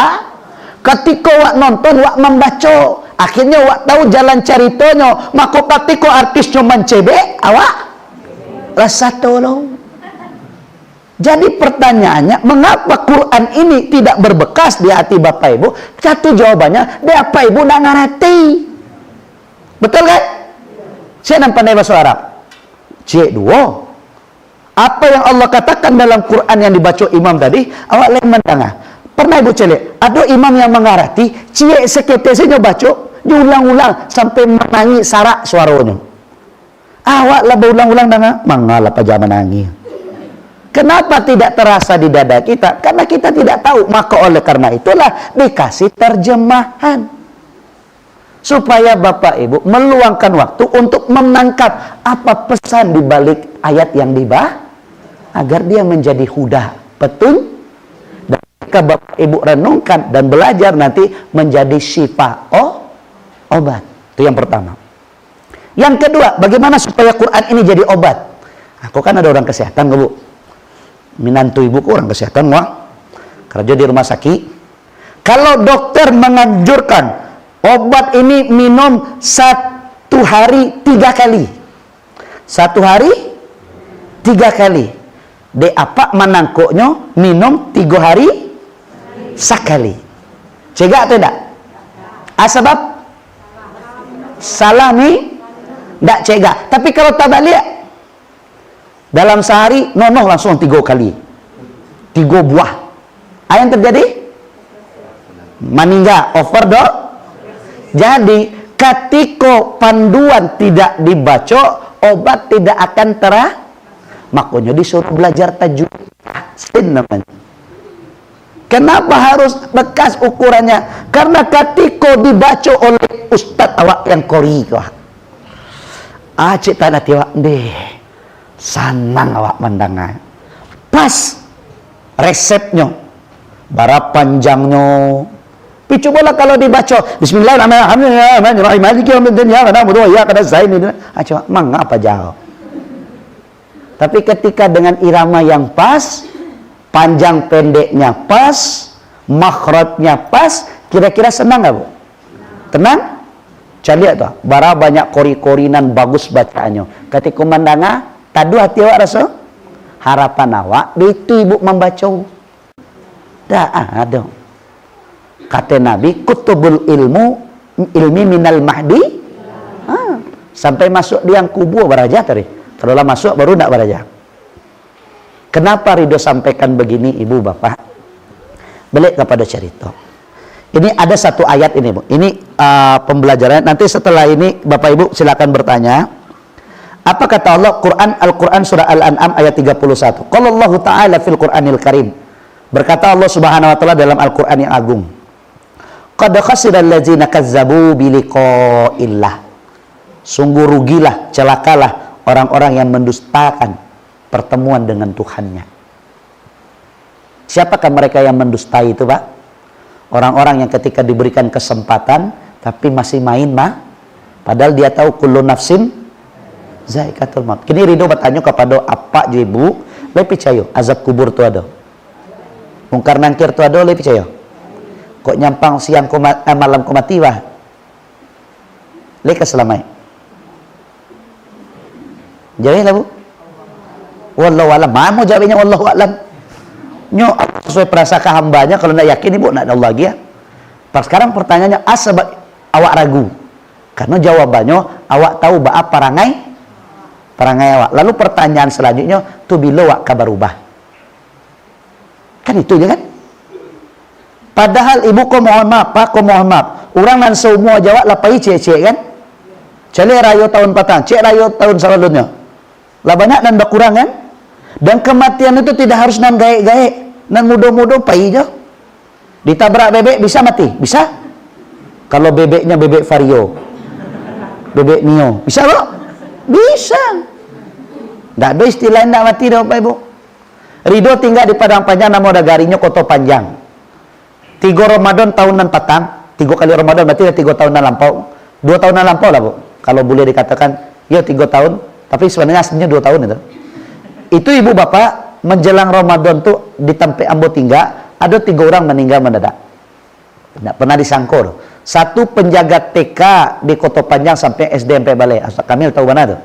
Ketika awak nonton, awak membaca. Akhirnya awak tahu jalan ceritanya. Maka ketika artis cuma cebek, awak rasa tolong. Jadi pertanyaannya, mengapa Quran ini tidak berbekas di hati Bapak Ibu? Satu jawabannya, Bapak Ibu tidak ngerti. Betul kan? Saya nampak bahasa Arab. C2. Apa yang Allah katakan dalam Quran yang dibaca imam tadi, awak lain mendengar. Pernah Ibu celik, ada imam yang mengerti, cie seketesnya baca, diulang-ulang sampai menangis sarak suaranya. Awak lah berulang-ulang dengar, mangalah pajaman nangis. Kenapa tidak terasa di dada kita? Karena kita tidak tahu. Maka oleh karena itulah dikasih terjemahan. Supaya Bapak Ibu meluangkan waktu untuk menangkap apa pesan di balik ayat yang dibahas. Agar dia menjadi huda, petun. Dan jika Bapak Ibu renungkan dan belajar nanti menjadi syifa, obat. Itu yang pertama. Yang kedua, bagaimana supaya Quran ini jadi obat? Aku kan ada orang kesehatan, Bu. Minantu ibuku orang kesehatan kerja di rumah sakit. Kalau dokter menganjurkan obat ini minum 1 hari 3 kali, 1 hari 3 kali, de apa menangkuknya minum 3 hari sekali. Cegak atau tidak? Sebab salah nih, tidak cegak. Tapi kalau tak balik, dalam sehari nono langsung 3 kali, 3 buah. Apa yang terjadi? Meninggal, overdose. Jadi ketika panduan tidak dibaca, obat tidak akan makanya disuruh belajar tajwid. Namanya. Kenapa harus bekas ukurannya? Karena ketika dibaca oleh ustadz awak yang kori, cik tanah tiwak deh. Sanang awak mendengar pas resepnya bara panjangnya. Tapi cobalah kalau dibaca Bismillahirrahmanirrahim maliki yaumiddin ya na'budu wa iyyaka nasta'in. Coba mengapa jauh. Tapi ketika dengan irama yang pas, panjang pendeknya pas, makhrajnya pas, kira-kira senang nggak Bu? Tenang? Cari lihat tuh, bara banyak kori-korinan bagus bacaannya. Ketika mendengar tadu hati awak rasa harapan awak itu ibu membaca. Tak ada. Kata Nabi, kutubul ilmi minal mahdi. Sampai masuk di yang kubur baraja tadi. Kalau lah masuk baru nak baraja. Kenapa Ridho sampaikan begini ibu bapak? Balik kepada cerita. Ini ada satu ayat ini bu. Ini pembelajaran. Nanti setelah ini bapak ibu silakan bertanya. Apa kata Allah? Al-Quran surah Al-An'am ayat 31. Qala Allah Ta'ala fil Qur'anil Karim. Berkata Allah Subhanahu wa taala dalam Al-Qur'an yang agung. Qad khasira allazina kazzabu bi liqa'illah. Sungguh rugilah, celakalah orang-orang yang mendustakan pertemuan dengan Tuhannya. Siapakah mereka yang mendustai itu, Pak? Orang-orang yang ketika diberikan kesempatan tapi masih main padahal dia tahu kullu nafsin zaikatul maut. Kini Ridho bertanya kepada apa je ibu, lebih percaya azab kubur tu ada. Mungkar nangkir tu ada, lebih percaya. Kok nyampang siang malam ko mati bah. Leka selamai. Jawab lah bu. Wallahu alam. Mau jawabnya wallahu alam. Nyo sesuai prasangka hambanya, kalau nak yakin ibu nak ada Allah lagi ya. Sekarang pertanyaannya asal awak ragu. Karena jawabannya awak tahu apa perangai awak. Lalu pertanyaan selanjutnya tu bila awak kabar ubah. Kan itu je kan? Padahal ibu kau mohon maaf, pak kau mohon maaf. Orang nan semua jawab lapai cek kan? Cale rayo tahun patang, cek rayo tahun sebelumnya. Lah banyak dan berkurang kan? Dan kematian itu tidak harus nan gaek-gaek, nan mudo-mudo pai je. Ditabrak bebek bisa mati, bisa? Kalau bebeknya bebek Vario, bebek Mio, bisa loh? Bisa. Tak ada istilah nak mati dah Bapak Ibu. Ridho tinggal di Padang Panjang, nama negarinya Koto Panjang. 3 Ramadan tahunan patang, 3 kali Ramadan berarti 3 tahunan lampau. 2 tahunan lampau lah Bu. Kalau boleh dikatakan, ya 3 tahun, tapi sebenarnya aslinya 2 tahun itu. Itu ibu bapak menjelang Ramadan tuh di Tempe Ambo Tingga ada 3 orang meninggal mendadak. Tidak pernah disangkul. Satu penjaga TK di Koto Panjang sampai SD sampai Balai. Kamil tahu mana tuh?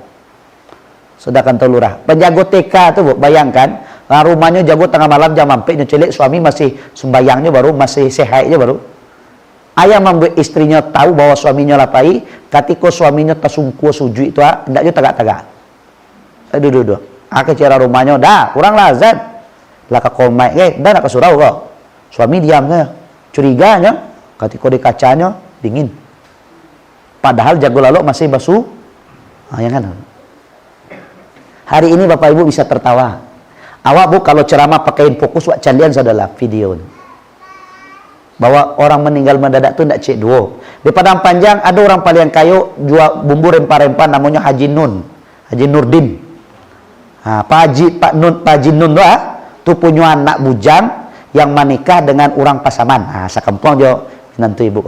Sedangkan tahu lurah. Penjaga TK tuh Bu, bayangkan rumahnya jago tengah malam jam mampir nyecelek, suami masih sembayangnya baru, masih sehatnya baru. Ayah membuat istrinya tahu bahwa suaminya lapai, ketika suaminya tersungkuh sujud itu hendaknya tagak-tagak. Aduh. Aku cara rumahnya dah kurang lazat. Lah ke komai dah nak ke surau kok. Suami diamnya, curiganya ketika di kacanya dingin. Padahal jago lalu masih basuh. Ya kan? Hari ini Bapak Ibu bisa tertawa. Awak Bu kalau ceramah pakaiin fokus wak calian adalah video. Bahwa orang meninggal mendadak tu tidak cek dua. Di Padang Panjang ada orang paling kayu jual bumbu rempah-rempah namanya Haji Nun, Haji Nurdin. Pak Haji Nun tu punya anak bujang yang menikah dengan orang Pasaman. Sekampung dia nanti ibu.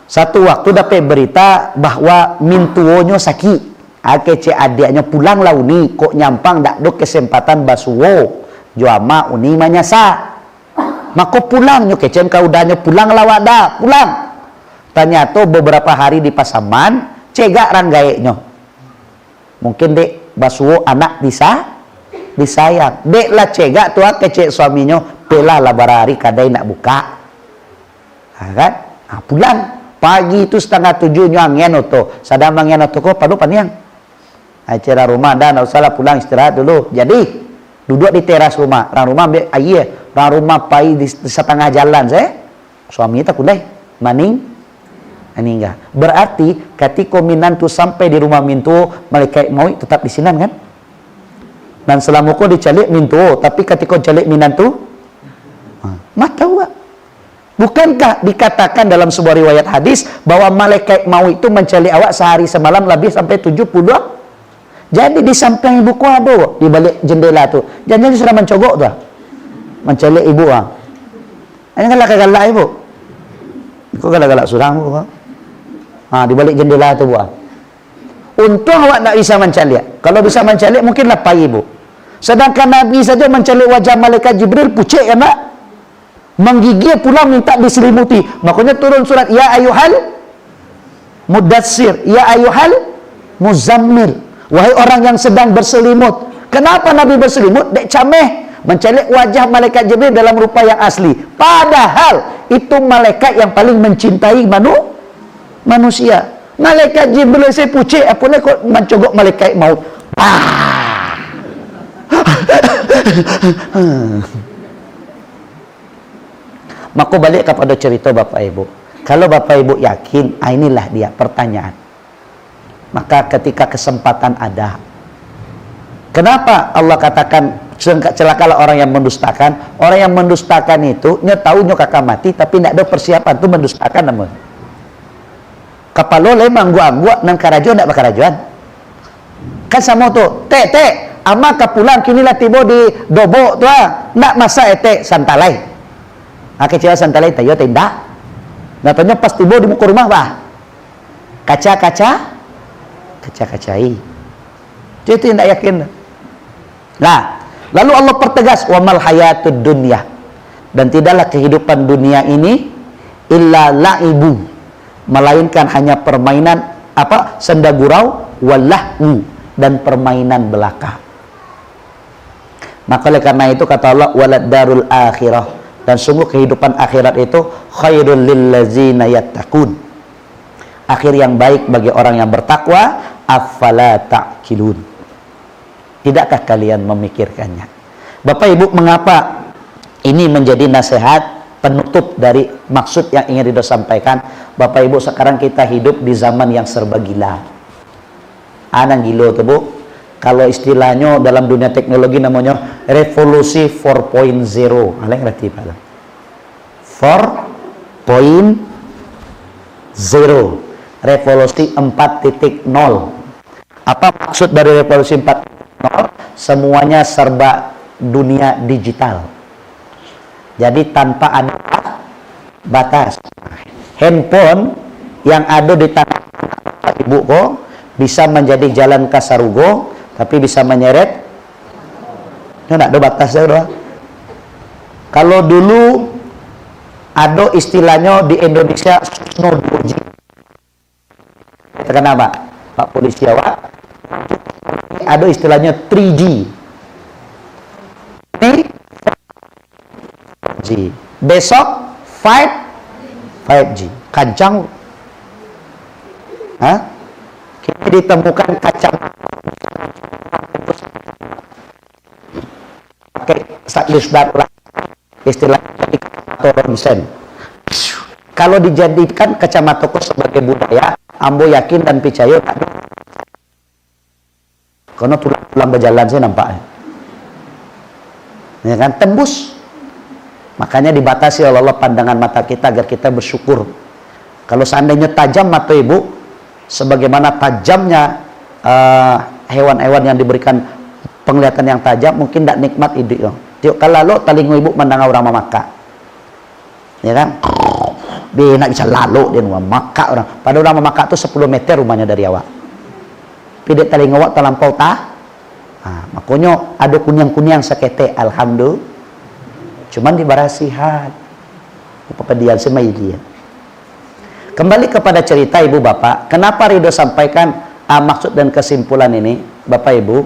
Satu waktu dapat berita bahwa mintuonya sakit. Kece adiknya pulang lah uni kok nyampang dak do kesempatan basuwo juama uni manyasa. Maka pulang nyo kecen kaudanya pulang lawak dah pulang. Ternyata beberapa hari di Pasaman cegak ranggaeknya. Mungkin dek basuwo anak disayang. Dek lah cegak tua kecek suaminya pela lah barari kadai nak buka. Kan? Pulang pagi itu 6:30 nyo angin oto. Sadang angin oto ko padu paniang. Acara rumah dah nak usahlah pulang istirahat dulu. Jadi duduk di teras rumah. Orang rumah ambil air. Orang rumah pai di setengah jalan saya. Suaminya tak kulai. Meninggal. Berarti ketika minantu sampai di rumah mintu, malaikat maut tetap di sinan kan? Dan selama kau dicalik mintu, tapi ketika calik minantu, tahu tak? Bukankah dikatakan dalam sebuah riwayat hadis bahwa malaikat maut itu mencalik awak sehari semalam lebih sampai 70? Jadi di samping ibu ku ada di balik jendela tu. Jangan sudah mencogok tu. Mencalik ibu Ini galak-galak ibu. Kau galak-galak surang bu. Di balik jendela tu bu. Untung awak tak bisa mencalik. Kalau bisa mencalik mungkin lapai ibu. Sedangkan Nabi saja mencalik wajah malaikat Jibril pucik kan tak? Menggigil pula minta diselimuti. Makanya turun surat ya ayyuhal mudatsir, ya ayyuhal muzammil. Wahai orang yang sedang berselimut. Kenapa Nabi berselimut? Dek cameh. Mencari wajah malaikat Jibril dalam rupa yang asli. Padahal itu malaikat yang paling mencintai manusia. Malaikat Jibril saya pucik, apalagi kok mencogok malaikat maut. Maka balik kepada cerita Bapak Ibu. Kalau Bapak Ibu yakin, inilah dia pertanyaan. Maka ketika kesempatan ada. Kenapa Allah katakan celakalah orang yang mendustakan? Orang yang mendustakan itu nya tahu nya kakak mati tapi tidak ada persiapan tu mendustakan namun. Kapalo lemang gua nang karajuan tidak bakarajuan. Kan sama tu, teh ama kapulang kinilah tibo di dobo tu nak masa ete santalai. Kecewa santalai tayo tenda. Natanya pas tibo di muka rumah bah. Kaca-kacai. Itu tidak yakin. Nah, lalu Allah pertegas wamal hayatud dunya, dan tidaklah kehidupan dunia ini illa laibu, melainkan hanya permainan senda gurau, wallahu, dan permainan belaka. Maka oleh karena itu kata Allah walad darul akhirah, dan sungguh kehidupan akhirat itu khairul lil ladzina yattaqun, akhir yang baik bagi orang yang bertakwa. Afala ta'qilun, tidakkah kalian memikirkannya? Bapak Ibu, mengapa ini menjadi nasihat penutup dari maksud yang ingin Ridho sampaikan? Bapak Ibu, sekarang kita hidup di zaman yang serba gila. Anang gila tuh Bu. Kalau istilahnya dalam dunia teknologi namanya revolusi 4.0. Aleng ngerti Pak? 4.0. Revolusi 4.0. Apa maksud dari revolusi 4.0? Semuanya serba dunia digital. Jadi tanpa ada batas. Handphone yang ada di tangan Ibu kok bisa menjadi jalan kasarugo, tapi bisa menyeret. Tidak ada batas ya. Kalau dulu ada istilahnya di Indonesia no 2G. Kenapa Pak Polisi awak? Ada istilahnya 3G. Ini 4G. Besok 5G. Kancang. Kini ditemukan kacang pakai saklis lah istilah Ronsen. Kalau dijadikan kacamata sebagai budaya, ambo yakin dan percaya karena tulang berjalan saya nampak ya kan, tembus. Makanya dibatasi oleh Allah pandangan mata kita agar kita bersyukur. Kalau seandainya tajam mata Ibu sebagaimana tajamnya hewan-hewan yang diberikan penglihatan yang tajam, mungkin tidak nikmat ide. Tiap kali lalu talingo Ibu mandang orang Makkah, ya kan, dia nak bisa lalu dia Makkah orang. Pada orang Makkah itu 10 meter rumahnya dari awak. Pidet taling awak terlampau makanya ada kunyang-kunyang sakete alhamdulillah. Cuman dibarasihat. Pepedian semai dia. Kembali kepada cerita Ibu Bapak, kenapa Ridho sampaikan maksud dan kesimpulan ini, Bapak Ibu?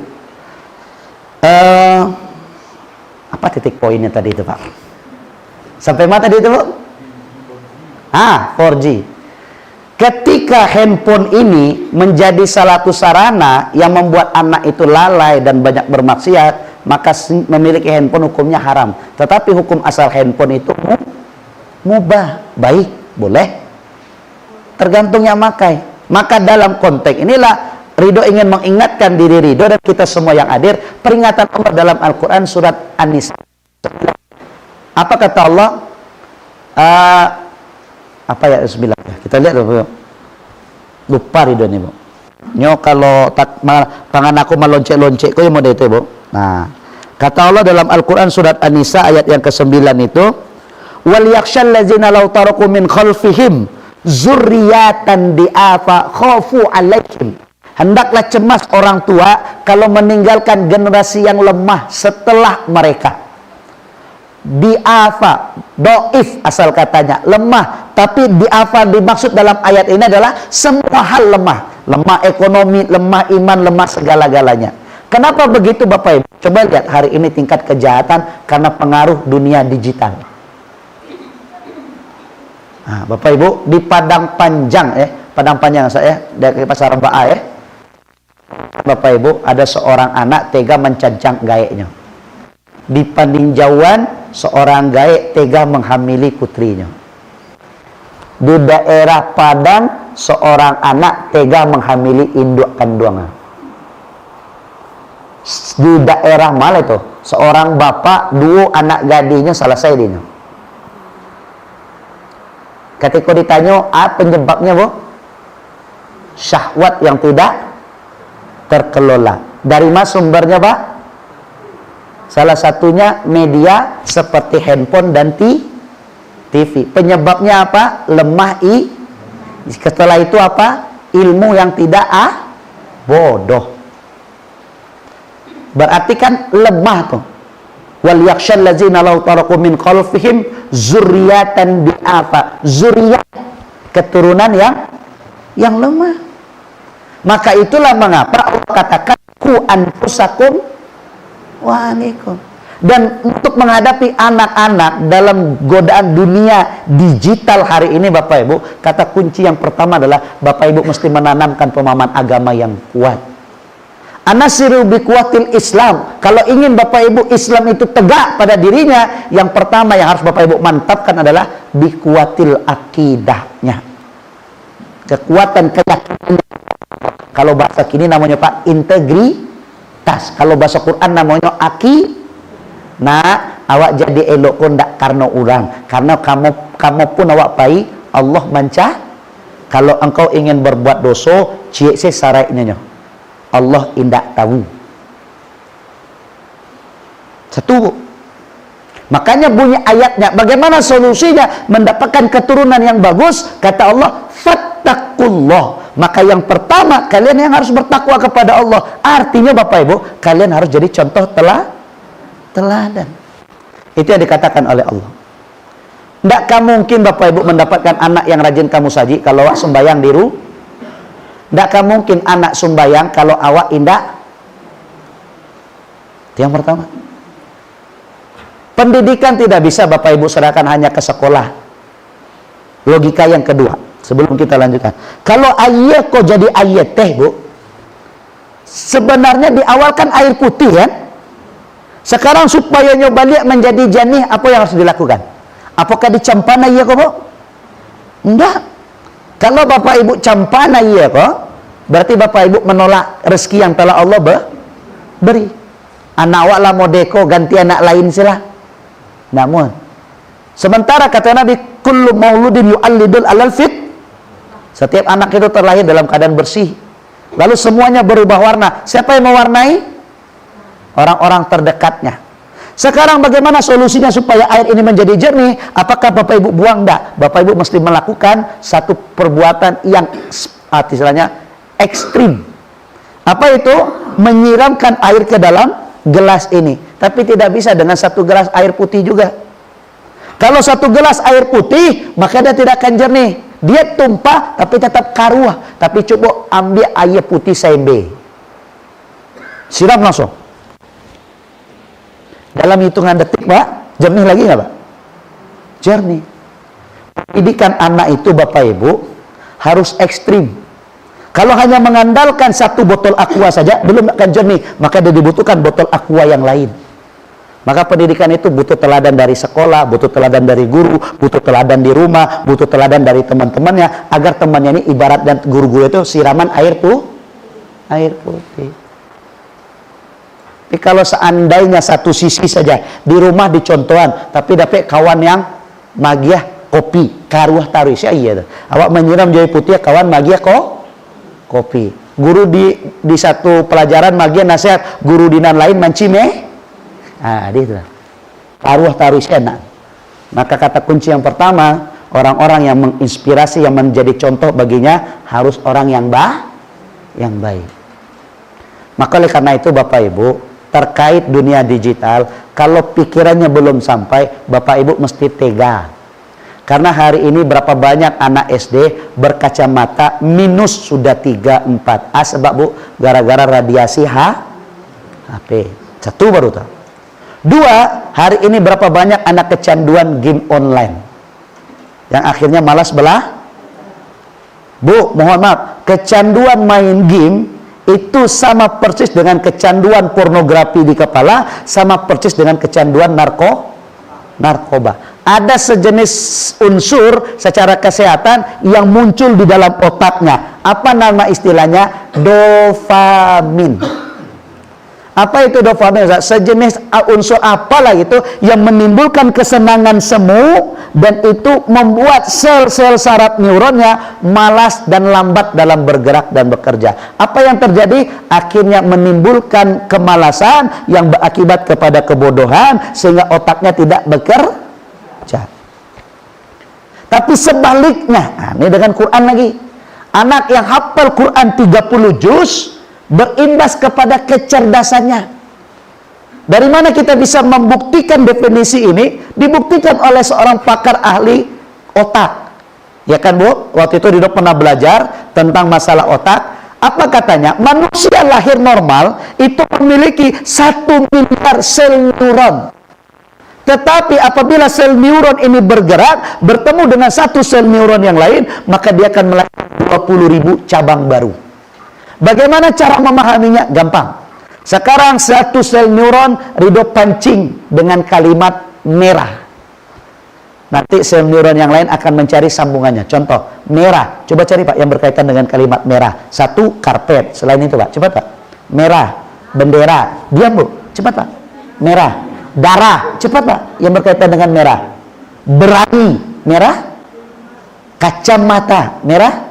Apa titik poinnya tadi itu, Pak? Sampai mana tadi itu, Bu? 4G. Ketika handphone ini menjadi salah satu sarana yang membuat anak itu lalai dan banyak bermaksiat, maka memiliki handphone hukumnya haram. Tetapi hukum asal handphone itu mubah, baik, boleh. Tergantung yang makai. Maka dalam konteks inilah Ridho ingin mengingatkan diri Ridho dan kita semua yang hadir, peringatan Allah dalam Al-Quran surat An-Nisa. Apa kata Allah? Apa ya bismillah, kita lihat dulu. Lupa Ridho nih Bu. Nyo kalau tak pangan aku meloncek-loncek kau yang mau itu Bu. Nah, kata Allah dalam Al-Quran surat An-Nisa ayat yang ke-9 itu, wal yakshal ladzina law taraku min khalfihim zurriyatan di'afa khafu alaihim. Hendaklah cemas orang tua kalau meninggalkan generasi yang lemah setelah mereka. Di'afa, do'if asal katanya, lemah. Tapi di'afa dimaksud dalam ayat ini adalah semua hal lemah. Lemah ekonomi, lemah iman, lemah segala-galanya. Kenapa begitu Bapak Ibu? Coba lihat hari ini tingkat kejahatan karena pengaruh dunia digital. Nah, Bapak Ibu, di Padang Panjang Padang Panjang saya dari Pasar Ba'a Bapak Ibu, ada seorang anak tega mencancang gaeknya. Di Paninjauan seorang gaek tega menghamili putrinya. Di daerah Padang seorang anak tega menghamili induk kandungnya. Di daerah mana itu? Seorang bapak, dua anak gadisnya selesai dia. Ketika ditanya apa penyebabnya, Bu? Syahwat yang tidak terkelola. Dari mana sumbernya, Pak? Salah satunya media seperti handphone dan TV. Penyebabnya apa? Lemah setelah itu apa? Ilmu yang tidak bodoh. Berarti kan lemah tuh. Wal yakhshal ladzina law taraku min khalfihim zurriyatan bi'afa. Zuriyat, keturunan yang lemah. Maka itulah mengapa Allah katakan ku anfusakum wa alaikum. Dan untuk menghadapi anak-anak dalam godaan dunia digital hari ini Bapak Ibu, kata kunci yang pertama adalah Bapak Ibu mesti menanamkan pemahaman agama yang kuat. Anasiru biquwatil Islam. Kalau ingin Bapak Ibu Islam itu tegak pada dirinya, yang pertama yang harus Bapak Ibu mantapkan adalah biquwatil akidahnya. Kekuatan keyakinan. Kalau bahasa kini namanya Pak integritas. Kalau bahasa Quran namanya Nah, awak jadi elok pun tak karena orang. Karena kamu pun awak pai Allah mancah. Kalau engkau ingin berbuat dosa, cik se syaratnya. Allah indak tahu. Satu. Makanya bunyi ayatnya, bagaimana solusinya mendapatkan keturunan yang bagus? Kata Allah, fattaqullah. Maka yang pertama, kalian yang harus bertakwa kepada Allah. Artinya Bapak Ibu, kalian harus jadi contoh teladan. Itu yang dikatakan oleh Allah. Tidak mungkin Bapak Ibu mendapatkan anak yang rajin kamu saji kalau awak sembahyang di rumah. Tidak mungkin anak sembahyang kalau awak indah. Itu yang pertama. Pendidikan tidak bisa Bapak Ibu serahkan hanya ke sekolah. Logika yang kedua, sebelum kita lanjutkan. Kalau ayah kok jadi ayah teh, Bu? Sebenarnya di awal kan air putih kan? Sekarang supaya nyoba lihat menjadi jernih, apa yang harus dilakukan? Apakah dicampana iya kok, Bu? Enggak. Kalau Bapak Ibu campana iya kok, berarti Bapak Ibu menolak rezeki yang telah Allah beri. Anak awak lah modeko ganti anak lain sila. Namun sementara kata Nabi, kullu mauludin yu'allidul alal fit. Setiap anak itu terlahir dalam keadaan bersih. Lalu semuanya berubah warna. Siapa yang mewarnai? Orang-orang terdekatnya. Sekarang bagaimana solusinya supaya air ini menjadi jernih? Apakah Bapak Ibu buang? Enggak. Bapak Ibu mesti melakukan satu perbuatan yang istilahnya ekstrim. Apa itu? Menyiramkan air ke dalam gelas ini. Tapi tidak bisa dengan satu gelas air putih juga. Kalau satu gelas air putih, maka dia tidak akan jernih. Dia tumpah tapi tetap karuah. Tapi coba ambil air putih sembe. Siram langsung. Dalam hitungan detik, Pak, jernih lagi nggak, Pak? Jernih. Pendidikan anak itu, Bapak Ibu, harus ekstrim. Kalau hanya mengandalkan satu botol aqua saja, belum akan jernih. Maka dia dibutuhkan botol aqua yang lain. Maka pendidikan itu butuh teladan dari sekolah, butuh teladan dari guru, butuh teladan di rumah, butuh teladan dari teman-temannya, agar temannya ini ibarat dan guru-guru itu siraman air putih. Tapi kalau seandainya satu sisi saja di rumah dicontohan, tapi dapat kawan yang magiah kopi, karuah taruh iya tuh. Awak menyiram jahe putih, kawan magiah kopi. Guru di satu pelajaran magiah nasihat, guru dinan lain mancime. Itu karuah taruh enak. Maka kata kunci yang pertama, orang-orang yang menginspirasi, yang menjadi contoh baginya harus orang yang baik. Maka oleh karena itu Bapak Ibu, terkait dunia digital, kalau pikirannya belum sampai, Bapak Ibu mesti tega. Karena hari ini berapa banyak anak SD berkacamata minus sudah 3, 4. Sebab Bu, gara-gara radiasi HP. Satu baru tahu. Dua, hari ini berapa banyak anak kecanduan game online yang akhirnya malas belah. Bu, mohon maaf, kecanduan main game itu sama persis dengan kecanduan pornografi di kepala, sama persis dengan kecanduan narkoba. Ada sejenis unsur secara kesehatan yang muncul di dalam otaknya. Apa nama istilahnya? Dopamin. Apa itu dopamin? Sejenis unsur apalah itu yang menimbulkan kesenangan semu, dan itu membuat sel-sel saraf neuronnya malas dan lambat dalam bergerak dan bekerja. Apa yang terjadi? Akhirnya menimbulkan kemalasan yang berakibat kepada kebodohan, sehingga otaknya tidak bekerja. Tapi sebaliknya, ini dengan Quran lagi. Anak yang hafal Quran 30 juz berimbas kepada kecerdasannya. Dari mana kita bisa membuktikan definisi ini? Dibuktikan oleh seorang pakar ahli otak. Ya kan Bu? Waktu itu Ridho pernah belajar tentang masalah otak. Apa katanya? Manusia lahir normal itu memiliki 1 miliar sel neuron. Tetapi apabila sel neuron ini bergerak, bertemu dengan satu sel neuron yang lain, maka dia akan melahirkan 20.000 cabang baru. Bagaimana cara memahaminya? Gampang. Sekarang satu sel neuron Ridho pancing dengan kalimat merah. Nanti sel neuron yang lain akan mencari sambungannya. Contoh, merah. Coba cari Pak yang berkaitan dengan kalimat merah. Satu, karpet. Selain itu Pak, cepat Pak. Merah. Bendera. Diam Bu. Cepat Pak. Merah. Darah. Cepat Pak yang berkaitan dengan merah. Berani. Merah. Kacamata. Merah.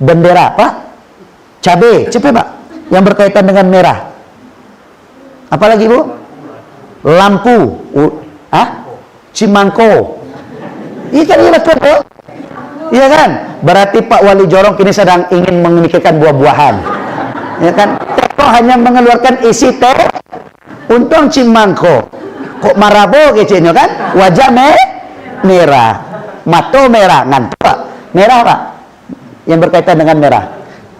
Bendera. Pak. Cabai. Cepat Pak yang berkaitan dengan merah. Apalagi Bu? Lampu. Cimangko. Iya kan, iya betul Bu? Iya kan? Berarti Pak Wali Jorong kini sedang ingin memikirkan buah-buahan. Ya kan? Teko hanya mengeluarkan isi teh. Untung cimangko. Kok marabo kecilnya kan? Wajah merah. Mato merah. Ngantuk Pak. Merah Pak yang berkaitan dengan merah.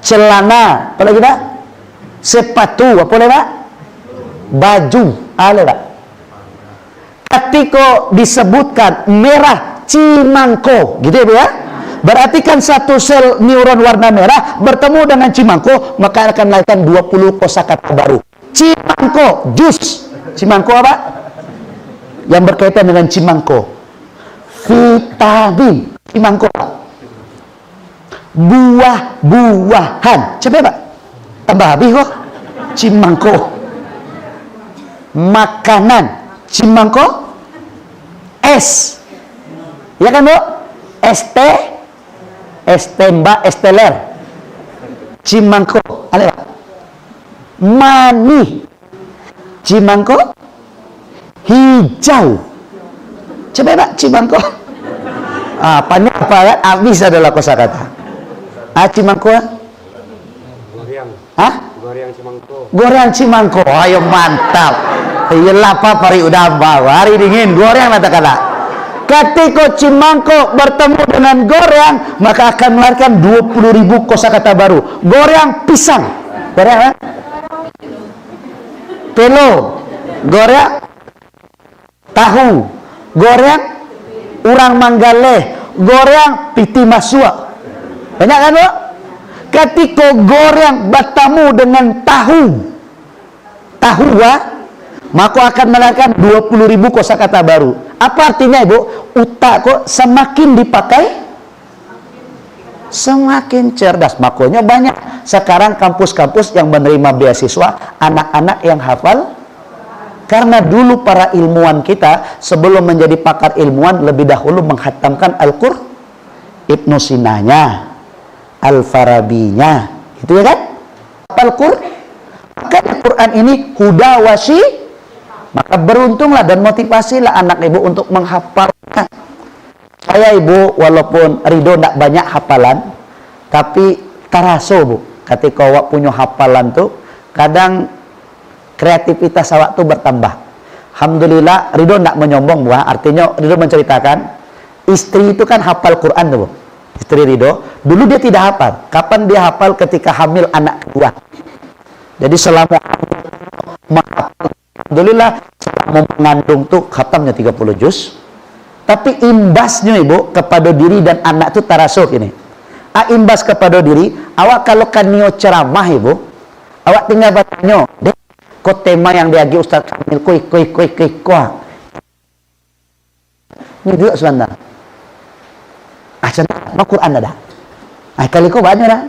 Celana. Apa lagi Pak? Sepatu. Apa lagi Pak? Baju. Ale Pak. Ketika disebutkan merah cimangko, gitu ya Bu ya? Berarti kan satu sel neuron warna merah bertemu dengan cimangko, maka akan melahirkan 20 kosakata baru. Cimangko, jus. Cimangko apa? Yang berkaitan dengan cimangko. Vitamin. Cimangko. Buah-buahan. Coba Pak. Tambah habis kok. Cimangko. Makanan. Cimangko. Es. Ya kan Bu? ST. ST Mbak Esteler. Cimangko. Ada Pak? Mani. Cimangko. Hijau. Coba Pak, cimangko. Apanya apa kan? Habis adalah kosakata. Cimangko. Goreang. Goreang cimangko. Goreang cimangko. Ayo mantap. Iya lapa pari udah bawa hari dingin. Goreang kata-kata. Ketika cimangko bertemu dengan goreang, maka akan melahirkan 20.000 kosakata baru. Goreang pisang. Goreang telo. Goreang tahu. Goreang urang manggale. Goreang piti masua. Banyak kan Bu? Ketika goreang bertemu dengan tahu maka akan melahirkan 20.000 kosakata baru. Apa artinya Ibu? Utak kok semakin dipakai semakin cerdas. Makanya banyak sekarang kampus-kampus yang menerima beasiswa anak-anak yang hafal. Karena dulu para ilmuwan kita sebelum menjadi pakar ilmuwan lebih dahulu menghatamkan Al-Qur'an, Ibnu Sinanya, Al-Farabinya, gitu ya kan? Al-Qur'an. Maka Al-Quran ini huda wasi, maka beruntunglah dan motivasilah anak Ibu untuk menghafalnya. Saya Ibu walaupun Ridho tidak banyak hafalan, tapi taraso Bu, ketika awak punya hafalan tuh kadang kreativitas awak tuh bertambah. Alhamdulillah Ridho tidak menyombong Bu, artinya Ridho menceritakan istri itu kan hafal Quran tuh Bu. Istri Ridho dulu dia tidak hafal. Kapan dia hafal? Ketika hamil anak kedua. Jadi selama alhamdulillah selama mengandung tuh khatamnya 30 juz. Tapi imbasnya ibu kepada diri dan anak itu tarasuh ini. Imbas kepada diri, awak kalau kanio ceramah ibu, awak tinggal bertanya, dek, kok tema yang diagi Ustaz Kamil, koi. Ini juga sebentar. Contoh, no Quran ada. Kali kau banyak dah.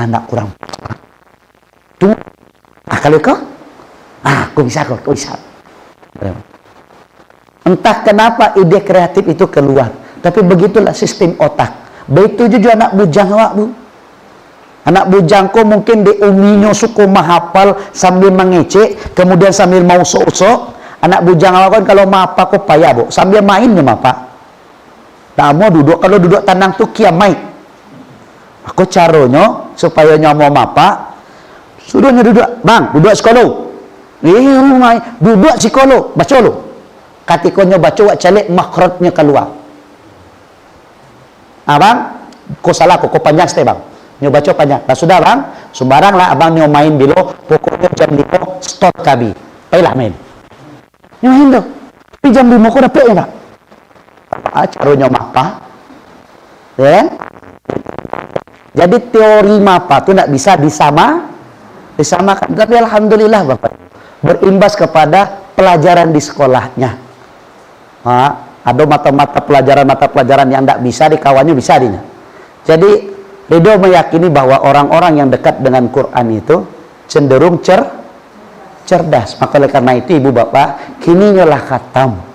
Anak kurang. Tunggu. Kali kau? Kau bisa. Entah kenapa ide kreatif itu keluar. Tapi begitulah sistem otak. Begitu juga anak bujang awak, Bu. Anak bujangku mungkin di uminya suku mahapal sambil mengecek, kemudian sambil mau sok-sok. Anak bujang awak kan kalau mapa kok payah, Bu. Sambil mainnya mapa. Tak mau duduk, kalau duduk tenang tuh kiamai. Aku caranya supaya nyamu mapa, suruhnya duduk, bang, duduk sekolah. Duduk sekolah, baca lu. Katikonya baca wak calik makhrajnya keluar. Abang, kau salah, kau panjang stay bang. Nyo baca panjang. Nah sudah bang, sembarang lah abang nyo main bilo, pokoknya jam 5 stop kabi. Baiklah main. Nyo main tu. Tapi jam 5 kau dapat ya tak? Caranya mapa. Ya kan? Jadi teori mapa tu tak bisa disamakan. Tapi alhamdulillah Bapak, berimbas kepada pelajaran di sekolahnya. Ada mata pelajaran yang tidak bisa dikawannya bisa dinya. Jadi Ridho meyakini bahwa orang-orang yang dekat dengan Quran itu cenderung cerdas. Maka oleh karena itu ibu bapak, kini nyolah khatam.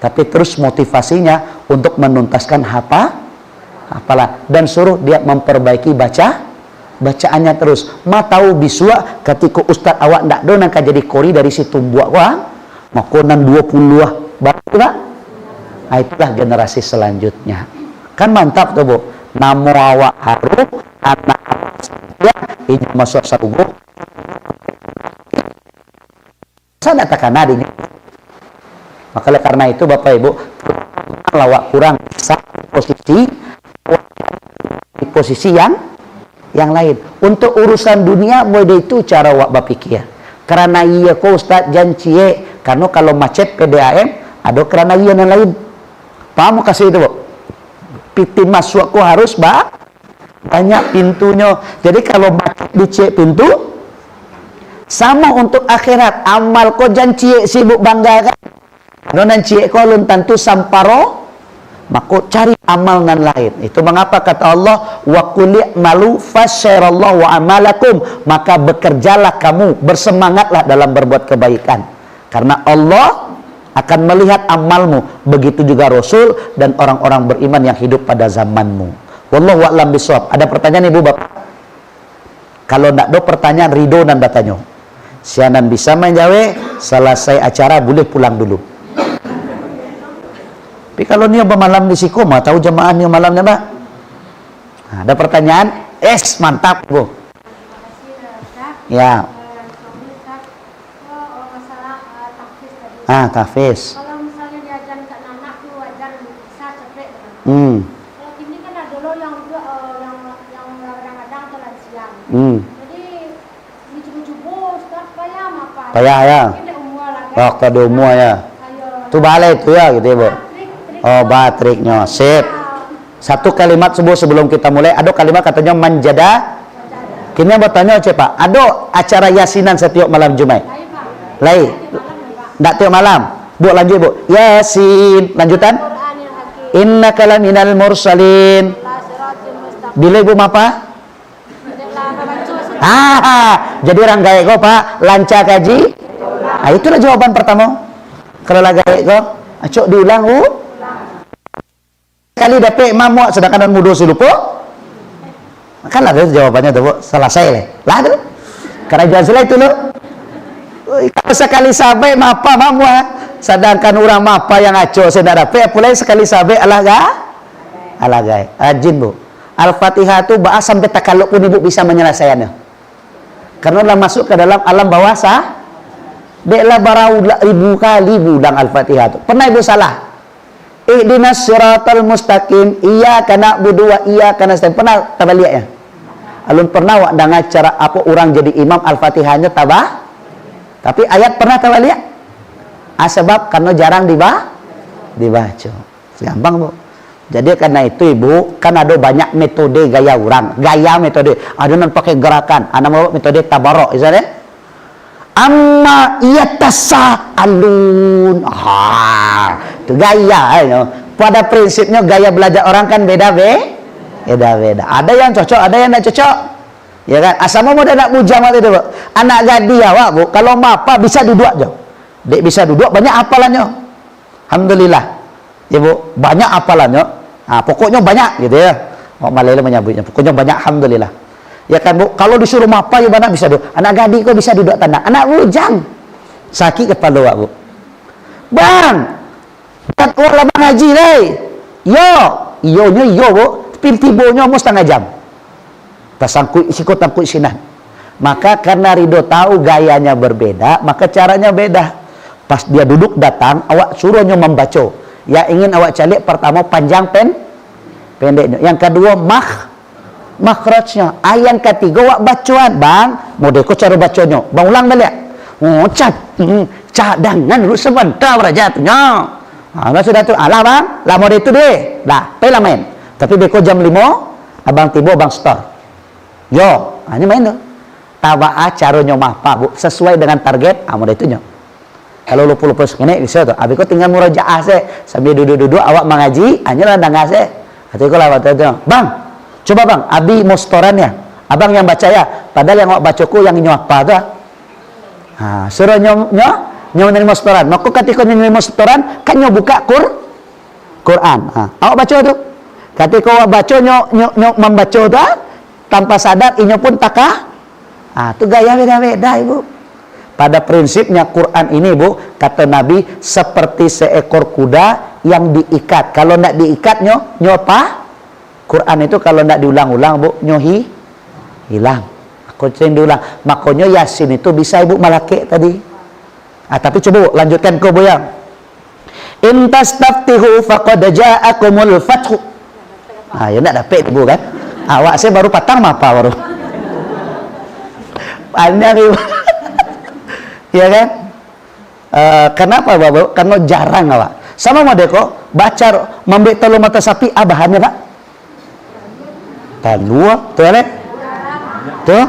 Tapi terus motivasinya untuk menuntaskan hafalah dan suruh dia memperbaiki bacaannya terus. Ma tahu biswa ketika ustaz awak ndak do nangka jadi kori dari situ buat wah makonan 20 baru tak? Itulah generasi selanjutnya. Kan mantap tuh Bu. Namo awak harum anak ya ini masuk sarugo. Saya katakan ini. Maka karena itu Bapak Ibu lawak kurang posisi yang lain. Untuk urusan dunia boleh itu cara wak berpikir. Karena iya ko Ustaz jancie karena kalau macet PDAM ada kerana iya yang lain. Paham kasih itu, Bu? Pintu masukku harus banyak pintunya. Jadi kalau macet dicek pintu sama untuk akhirat. Amal ko jancie sibuk bangga kan. Nonan cie ko lun tentu samparo maka cari amal nan lain. Itu mengapa kata Allah wa qul malu fasyarallahu wa amalakum, maka bekerjalah kamu, bersemangatlah dalam berbuat kebaikan karena Allah akan melihat amalmu. Begitu juga Rasul dan orang-orang beriman yang hidup pada zamanmu. Wallahu a'lam bishawab. Ada pertanyaan Ibu Bapak? Kalau tidak ada pertanyaan Ridho dan bertanya. Sianan bisa menjawab, selesai acara boleh pulang dulu. Tapi kalau dia bermalam di Sikoma, tahu jemaah dia malamnya Mbak? Ada pertanyaan? Mantap Bu. Ya. Tahfiz. Kalau misalnya diajar ke anak tuh wajar bisa cepet. Kalau ini kan ada dulu yang kadang-kadang telat siang. Jadi dicubu-cubu Ustaz payah apa? Payah ya. Ini umur lagi. Waktu ada umur ya. Itu balik tuh ya gitu ya Bu. Oh batriknya. Sip. Satu kalimat sebelum kita mulai. Ada kalimat katanya manjada. Kini bertanya Pak. Ada acara yasinan setiap malam Jumat? Lain. Ndak tiap malam. Bu lanjut Bu. Yasin. Lanjutan. Innaka laminal mursalin. Bila Ibu apa? Jadi orang gaek kok Pak lancar kaji. Itulah jawaban pertama. Kalau lah gaek kok, acok diulang Bu. Kali dapat mamu sedangkan dan mudo lupa. Kan ada jawabannya tuh Bu. Selesai lah tuh. Karena jangan selesai itu loh. Kalau sekali sampai mapa mamu sedangkan orang mapa yang aco saya dapat pulai sekali sampai alah gai ajin Bu. Al-Fatihah itu bahas sampai takaluk pun Ibu bisa menyelesaikannya karena udah masuk ke dalam alam bawah sah. Deklah barau ribu kali budang Al-Fatihah itu pernah Ibu salah ihdinas siratal mustaqim iyyaka na'budu wa iyyaka nasta'in pernah tabaliaknya Alun pernah wak dengar cara apa orang jadi imam Al-Fatihahnya tabah. Tapi ayat pernah tabah lihat? Sebab karena jarang dibaca. Gampang bu. Jadi karena itu ibu, kan ada banyak metode gaya orang. Gaya metode. Ada yang pakai gerakan. Ada metode tabarok. Misalnya. Amma yatasaalun. Itu gaya. Pada prinsipnya gaya belajar orang kan beda-beda. Ada yang cocok, ada yang tidak cocok. Ya kan? Asal mau nak mujamat itu, bu. Anak gadi awak, bu. Kalau mapa bisa duduk aja. Dek bisa duduk, banyak hafalannya. Alhamdulillah. Ya bu, banyak hafalannya. Pokoknya banyak gitu ya. Malaysia menyebutnya. Pokoknya banyak, alhamdulillah. Ya kan bu, kalau disuruh mapa ya mana bisa duduk. Anak gadi kok bisa duduk tanah. Anak bujang. Sakit kepala awak, bu. Bang, kat orang mengaji deh. Yo bu. Pintibonya mau setengah jam. Tasangkut sikut tangkut sinan. Maka karena Ridho tahu gayanya berbeda, maka caranya beda. Pas dia duduk datang, awak suruhnya membaca. Ya ingin awak calik pertama panjang pendeknya. Yang kedua makhrajnya. Yang ketiga awak bacaan, bang. Model ko cara bacanya. Bang ulang balik. Cadangan dulu sebentar rajatnya. Sudah tu. Alah bang, lah model itu deh. Lah, pela main. Tapi beko jam 5, abang tiba, abang store. Yo, ini main tuh. Tabaa caranya mapa, bu. Sesuai dengan target, model itu nyo. Kalau lupa-lupa sekene, bisa tuh. Abis tinggal murajaah se. Sambil duduk-duduk, awak mengaji, hanya lah nangga se. Hati ko lah, bang, coba bang, abi mau storannya. Abang yang baca ya. Padahal yang awak bacaku yang nyo apa tuh. Suruh nyo nerima storan. Maka ketika nyo nerima storan, kan nyo buka Quran. Awak baca tuh. Ketika awak baca nyo membaca tu tanpa sadar inyo pun takah. Itu gaya beda-beda ibu. Pada prinsipnya Quran ini bu, kata Nabi seperti seekor kuda yang diikat. Kalau tidak diikat nyo apa? Quran itu kalau tidak diulang-ulang bu, nyo hilang. Aku sering diulang. Makanya Yasin itu bisa ibu malake tadi. Tapi coba bu, lanjutkan ke bu yang. In tastaftihu faqad ja'akumul fathu. Ya tidak dapat ibu kan. Awak saya baru patang apa baru. Panjang ibu. Ya kan? Kenapa bapak? Karena jarang awak. Sama modeko baca membeli telur mata sapi bahannya pak. Talua, tuh kan? Tuh.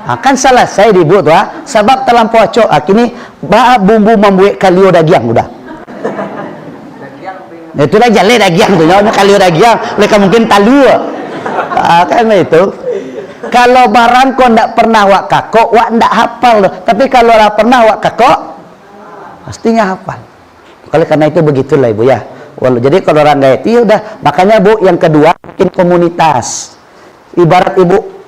Akan salah saya dibuat tuh. Sebab terlampau cok. Kini bumbu membuat kalio daging udah. Itulah jalan daging tuh. Nyawa kalio daging. Mereka mungkin talua. Kan itu. Kalau barang kau ndak pernah wak kakok, wak ndak hafal loh. Tapi kalau lah pernah wak kakok, pastinya hafal. Oleh karena itu begitulah ibu ya. Jadi kalau orang gaya itu udah. Makanya bu, yang kedua bikin komunitas. Ibarat ibu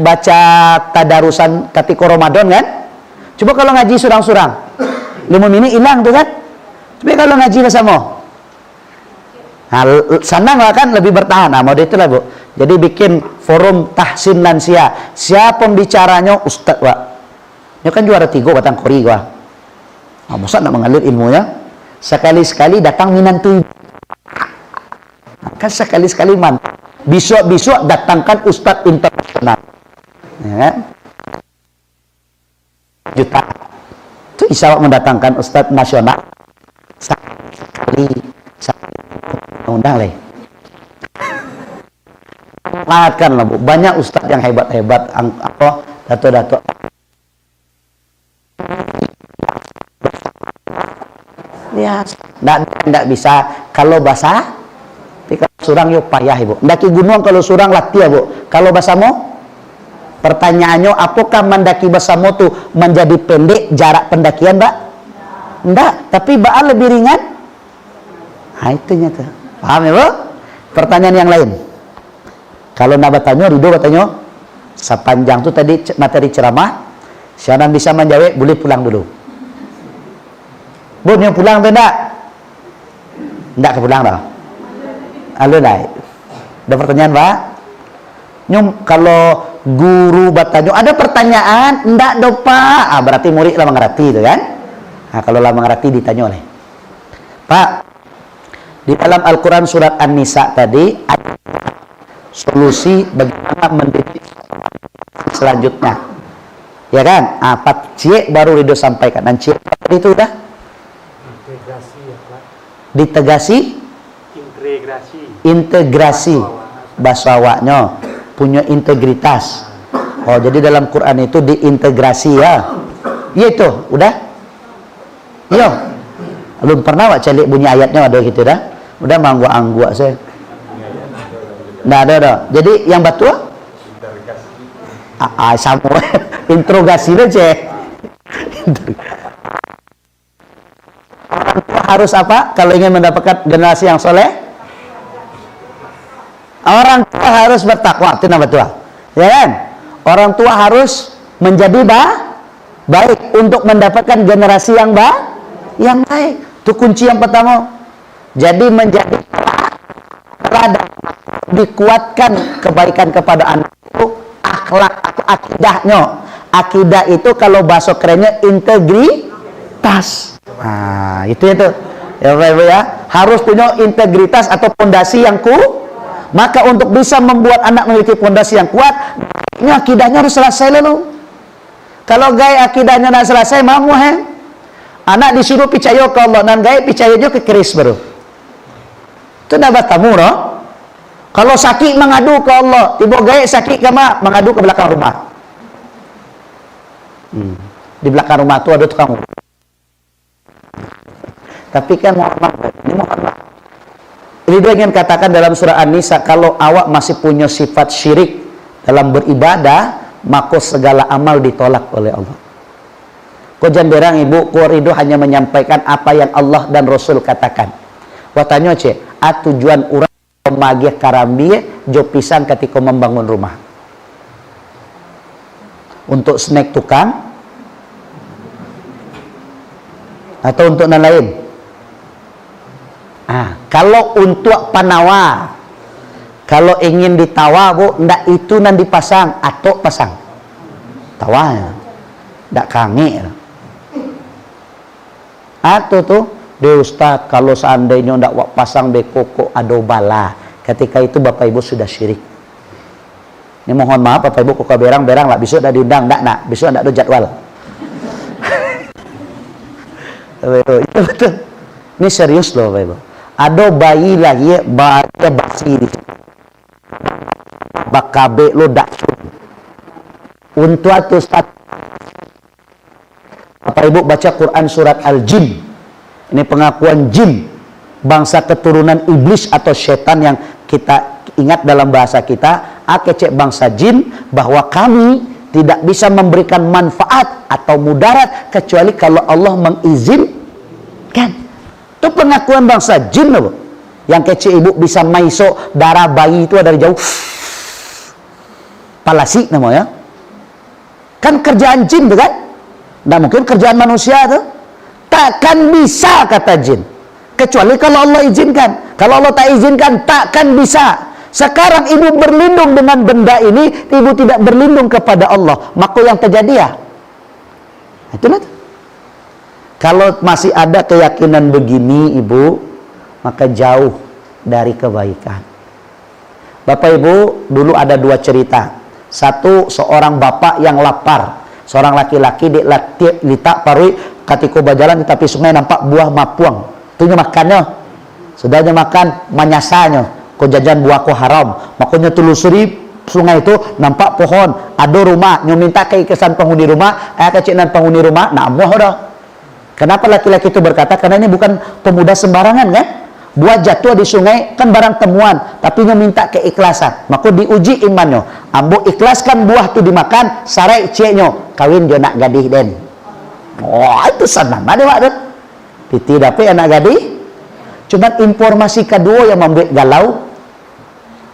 baca tadarusan ketika Ramadan kan. Coba kalau ngaji surang-surang, 5 menit hilang tuh kan. Tapi kalau ngaji bersama, senang lah kan, lebih bertahan. Model itulah bu. Jadi bikin forum tahsin lansia. Siapa pembicaranya? Ustadz wak. Ini kan juara 3 batang kori wak. Masa nak mengalir ilmunya? Sekali-sekali datang minantu. Kan sekali-sekali man. Besok-besok datangkan ustadz internasional. Ya kan? Juta. Itu bisa mendatangkan ustadz nasional. Sekali undang lah. Semangatkan lah bu, banyak ustadz yang hebat-hebat, dato-dato. Ya, tidak bisa kalau basah, tapi kalau surang yuk payah ibu. Mendaki gunung kalau surang latih bu. Kalau basamu, pertanyaannya, apakah mendaki basamu tuh menjadi pendek jarak pendakian, mbak? Enggak, tapi baa lebih ringan. Itu nyata. Paham ya bu? Pertanyaan yang lain. Kalau nak bertanya, Ridho bertanya, sepanjang tu tadi materi ceramah, siapa bisa menjawab, boleh pulang dulu. Bu, yang pulang tu enggak? Enggak ke pulang dah. Halo dah. Ada pertanyaan pak? Nyum, kalau guru bertanya, ada pertanyaan? Enggak dong pak. Berarti murid lah mengerti itu kan? Kalau lah mengerti ditanya oleh Pak, di dalam Al-Quran surat An-Nisa tadi ada solusi bagaimana mendidik selanjutnya. Ya kan? Apa cie baru Ridho sampaikan. Dan cie itu udah Integrasi ya Pak. ditegasi, integrasi bahasa awaknya punya integritas. Oh, jadi dalam Quran itu diintegrasi ya. Iya itu, udah? Iya. Belum pernah wak calik bunyi ayatnya ada gitu dah. Udah manggua-anggua saya. Nggak ada dah. Jadi yang batu sama interogasi aja. Orang tua harus apa kalau ingin mendapatkan generasi yang soleh? Orang tua harus bertakwa, itu nama tua, ya kan? Orang tua harus menjadi baik untuk mendapatkan generasi yang baik. Itu kunci yang pertama. Jadi menjadi teladan, dikuatkan kebaikan kepada anak itu akhlak atau akidahnya. Akidah itu kalau bahasa kerennya integritas. Nah, itu ya, ya, harus punya integritas atau pondasi yang kuat. Maka untuk bisa membuat anak memiliki pondasi yang kuat, ini akidahnya harus selesai lalu. Kalau gaya akidahnya tidak selesai, mau anak disuruh percaya ke Allah dan gaya percaya juga ke keris baru. Itu dapat tamu, no? Kalau sakit mengadu ke Allah, tiba gaya sakit kama mengadu ke belakang rumah. Di belakang rumah itu ada tukang. Tapi kan mohon maaf. Ini dia ingin katakan dalam surah An-Nisa, kalau awak masih punya sifat syirik dalam beribadah, maka segala amal ditolak oleh Allah. Kau jangan berang ibu, kau ridho hanya menyampaikan apa yang Allah dan Rasul katakan. Watanya tujuan orang pemagih karambi jo pisang ketika membangun rumah. Untuk snack tukang atau untuk yang lain. Kalau untuk panawa, kalau ingin ditawa bu, ndak itu nan dipasang atau pasang tawa, ndak kange. Atau tuh de Ustaz, kalau seandainya ndak wak pasang de koko ado bala, ketika itu bapak ibu sudah syirik. Ini mohon maaf bapak ibu koko berang lah, besok dah diundang ndak nak, besok ndak ada jadwal. Itu betul. Ini serius loh bapak ibu. Ada bayi lagi bayi basi di bakabe lo dak untuk atu Ustaz. Bapak ibu baca Quran surat Al-Jin, ini pengakuan jin, bangsa keturunan iblis atau setan yang kita ingat dalam bahasa kita, akecek bangsa jin, bahwa kami tidak bisa memberikan manfaat atau mudarat kecuali kalau Allah mengizinkan. Itu pengakuan bangsa jin loh. Yang kecil ibu bisa maiso darah bayi itu dari jauh. Palasi namanya. Kan kerjaan jin tuh kan? Nggak mungkin kerjaan manusia tuh. Takkan bisa kata jin. Kecuali kalau Allah izinkan. Kalau Allah tak izinkan, takkan bisa. Sekarang ibu berlindung dengan benda ini, ibu tidak berlindung kepada Allah. Maka yang terjadi ya. Itulah tuh. Kalau masih ada keyakinan begini ibu, maka jauh dari kebaikan. Bapak ibu, dulu ada dua cerita. Satu, seorang bapak yang lapar. Seorang laki-laki litak parui ketika berjalan di tepi sungai nampak buah mapuang. Itu makannya. Sudahnya makan, manyasanya. Kau jajan buah kau haram. Makanya telusuri sungai itu nampak pohon. Ada rumah. Nyo minta keikhlasan penghuni rumah. Kecinan penghuni rumah. Nah, muah dah. Kenapa laki-laki itu berkata? Karena ini bukan pemuda sembarangan kan? Buah jatuh di sungai kan barang temuan, tapi dia minta keikhlasan. Maka diuji imannya. Ambo ikhlaskan buah itu dimakan, sarai cieknya kawin dia nak gadih den. Oh itu senang ada waktu. Piti dapat anak gadih. Cuma informasi kedua yang membuat galau.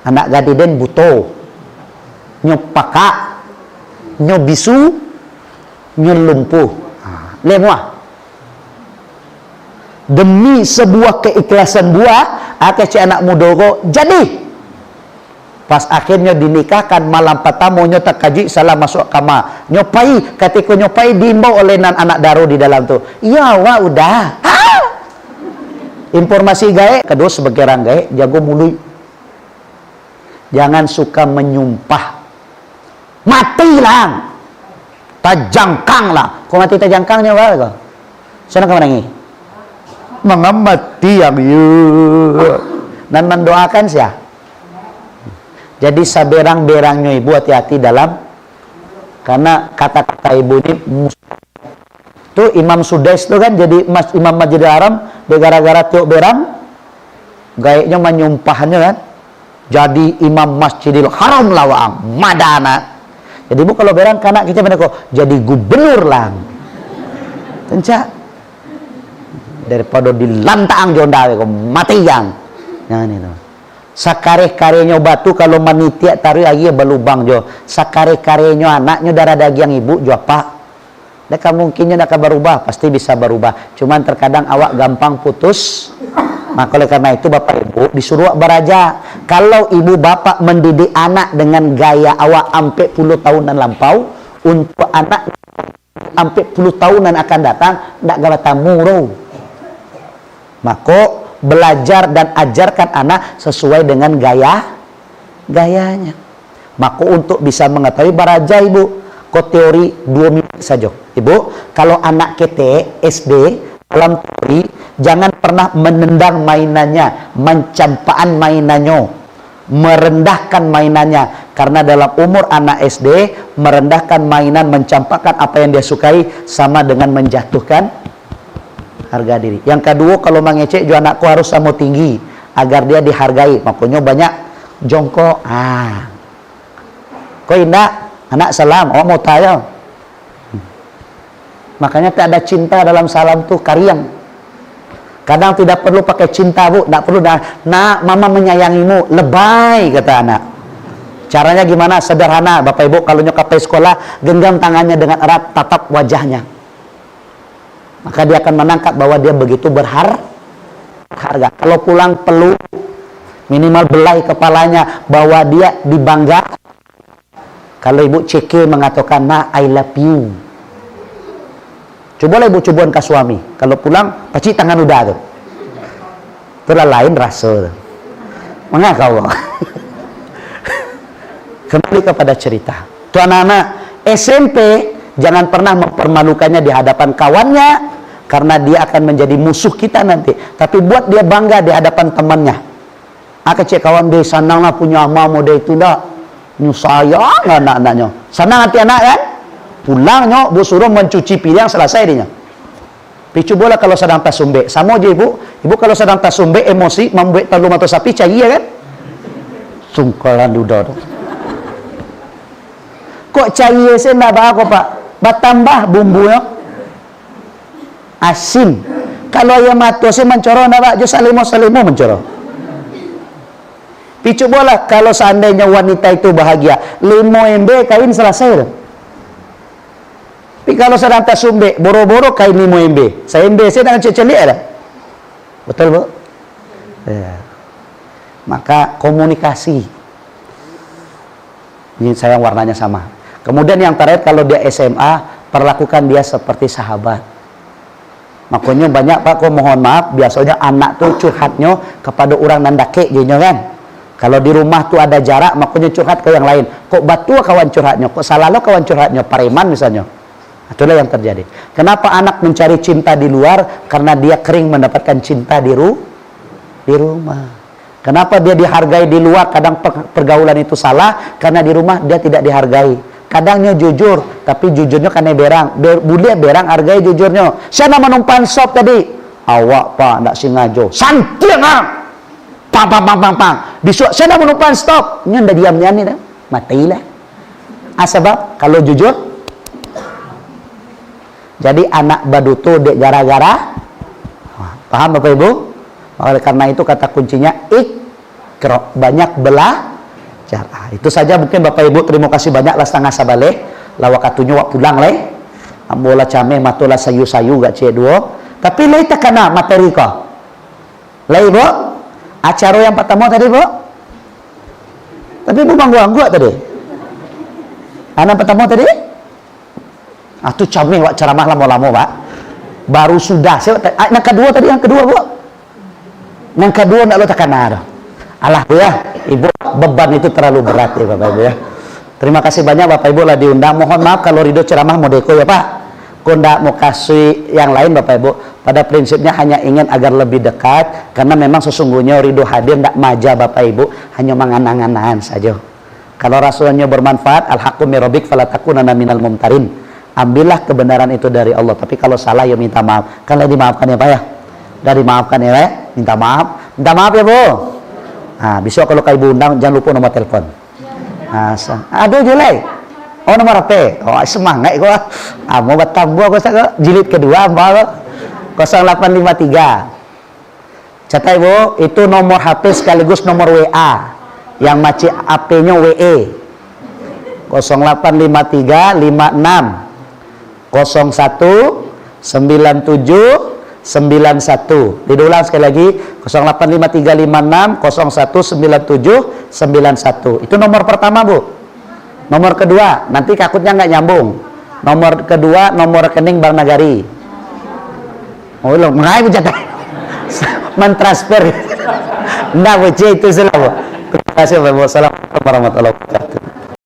Anak gadih den buto, nyo paka, nyo bisu, nyo lumpuh. Lemah. Demi sebuah keikhlasan buah akece anak muda kok jadi pas akhirnya dinikahkan malam pertama nyo tak kaji salah masuk kamar nyopai ketika nyopai diimbau oleh anak daru di dalam tu iya wah udah informasi gae kedua sebagai orang gae jago mului jangan suka menyumpah Mati lang. Tajangkang lah. Kau mati tajangkangnya apa kau? Sana kau menangi. Mga mati yang dan mendoakan siya. Jadi saberang-berangnya ibu hati-hati dalam, karena kata-kata ibu ini tuh Imam Sudais tuh kan jadi Imam Masjidil Haram gara-gara tiuk berang gayanya menyumpahnya kan jadi Imam Masjidil Haram lawang madana. Jadi bu kalau berang kanak kita benar kok jadi gubernur lang. Tenca daripada dilantang jondawe kok mati yang. Nah ini tuh. Sakare-karenya batu kalau manitia taruh lagi belubang jo. Sakare-karenya anaknya darah daging ibu jo apa? Deka mungkinnya nak berubah, pasti bisa berubah. Cuman terkadang awak gampang putus. Nah, oleh karena itu Bapak Ibu disuruh beraja. Kalau ibu bapak mendidik anak dengan gaya awak ampe puluh tahunan lampau, untuk anak ampe puluh tahunan akan datang, ndak gawat muro. Maka belajar dan ajarkan anak sesuai dengan gayanya. Maka untuk bisa mengetahui beraja ibu, kok teori 2 menit saja. Ibu, kalau anak kita SD dalam teori jangan pernah menendang mainannya, mencampaan mainannya, merendahkan mainannya, karena dalam umur anak SD merendahkan mainan, mencampakkan apa yang dia sukai sama dengan menjatuhkan harga diri. Yang kedua, kalau mengecek juga anakku harus sama tinggi agar dia dihargai, makanya banyak jongkok. Kok indah anak salam, oh mau tanya. Makanya tak ada cinta dalam salam tuh kariang. Kadang tidak perlu pakai cinta bu, tidak perlu nak mama menyayangimu, lebay kata anak. Caranya gimana? Sederhana Bapak Ibu, kalau nyokap pergi sekolah genggam tangannya dengan erat, tatap wajahnya, maka dia akan menangkap bahwa dia begitu berharga. Kalau pulang peluk, minimal belai kepalanya bahwa dia dibangga. Kalau ibu ceke mengatakan nak I love you, cobalah ibu cobaan ke suami. Kalau pulang, pacik tangan udah tuh. Itulah lain rasa. Mengakau. Kembali kepada cerita. Tuh anak-anak SMP jangan pernah mempermalukannya di hadapan kawannya, karena dia akan menjadi musuh kita nanti. Tapi buat dia bangga di hadapan temannya. Cek kawan dia sanang lah punya ama model itu dah. Sayang anak-anaknya. Senang hati anak kan? Pulangnya bu suruh mencuci piring selesai dia. Picu bola kalau sedang tasumbe sama aja ibu kalau sedang tasumbe emosi membuat telur atau sapi cair kan, sungkalan udah kok cair saya ndak apa pak, bertambah bumbunya asin. Kalau ayam matu saya mencoro ndak pak, jo salimo mencoro. Picu bola kalau seandainya wanita itu bahagia 5 MB kain selesai. Tapi kalau sedang tasumbe, boro-boro kain 5 MB. Saya MB, saya dengan celik ada. Betul, Bu? Ya. Maka komunikasi. Ini sayang warnanya sama. Kemudian yang terakhir, kalau dia SMA, perlakukan dia seperti sahabat. Makanya banyak Pak, kok mohon maaf, biasanya anak tuh curhatnya kepada orang nandake gitu kan. Kalau di rumah tuh ada jarak, makanya curhat ke yang lain. Kok batu kawan curhatnya, kok salah lo kawan curhatnya, pareman misalnya. Itulah yang terjadi. Kenapa anak mencari cinta di luar? Karena dia kering mendapatkan cinta di rumah. Kenapa dia dihargai di luar? Kadang pergaulan itu salah, karena di rumah dia tidak dihargai. Kadangnya jujur, tapi jujurnya karena berang. Boleh berang hargai jujurnya. Saya menumpan sop tadi. Awak pak, ndak sengaja. Santiang ah. Pang. Disuap, saya menumpan stop. Ini anda diamnya nih dah. Matilah. Sebab kalau jujur. Jadi anak badutu dek gara-gara. Paham Bapak Ibu? Oleh karena itu kata kuncinya ikro, banyak belajar. Itu saja mungkin Bapak Ibu, terima kasih banyak lah setengah sabale. Lawakatunya wak pulang leh. Ambola came matola sayu-sayu gak cie duo. Tapi leh takana materi ko. Leh Bu, acara yang pertama tadi Bu. Tapi Bu ganggu tadi. Anak pertama tadi? Itu camih wak ceramah lama-lama Pak. Baru sudah. Yang kedua tadi, yang kedua Bu. Yang kedua nak lo tekan ada. Alah Bu ya, Ibu beban itu terlalu berat ya Bapak Ibu ya. Terima kasih banyak Bapak Ibu lah diundang. Mohon maaf kalau Ridho ceramah modeko ya Pak. Kok ndak mau kasih yang lain Bapak Ibu. Pada prinsipnya hanya ingin agar lebih dekat, karena memang sesungguhnya Ridho hadir ndak maja Bapak Ibu, hanya menganang-angan saja. Kalau rasulnya bermanfaat, al-haqqu min rabbik fala takunanna minal mumtarin. Ambillah kebenaran itu dari Allah, tapi kalau salah ya minta maaf. Kalau dimaafkan ya Pak ya. Udah dimaafkan ya Pak ya. Minta maaf. Minta maaf ya Bu. Nah, besok kalau Ibu undang jangan lupa nomor telepon. Nah, aduh Julai. Oh nomor HP. Oh semangat gua. Ah mau bertambah gua sak jilid kedua mbak 0853. Catat Ibu, itu nomor HP sekaligus nomor WA. Yang maci HP-nya WE. 0853 56 01 97 91. Diulang sekali lagi 085356 0197 91. Itu nomor pertama Bu. Nomor kedua nanti takutnya nggak nyambung. Nomor kedua nomor rekening Bank Nagari. Oh lo mengai Bu catat. Mentransfer. Nggak Bu itu salah Bu. Terima kasih Bapak. Assalamualaikum warahmatullahi wabarakatuh.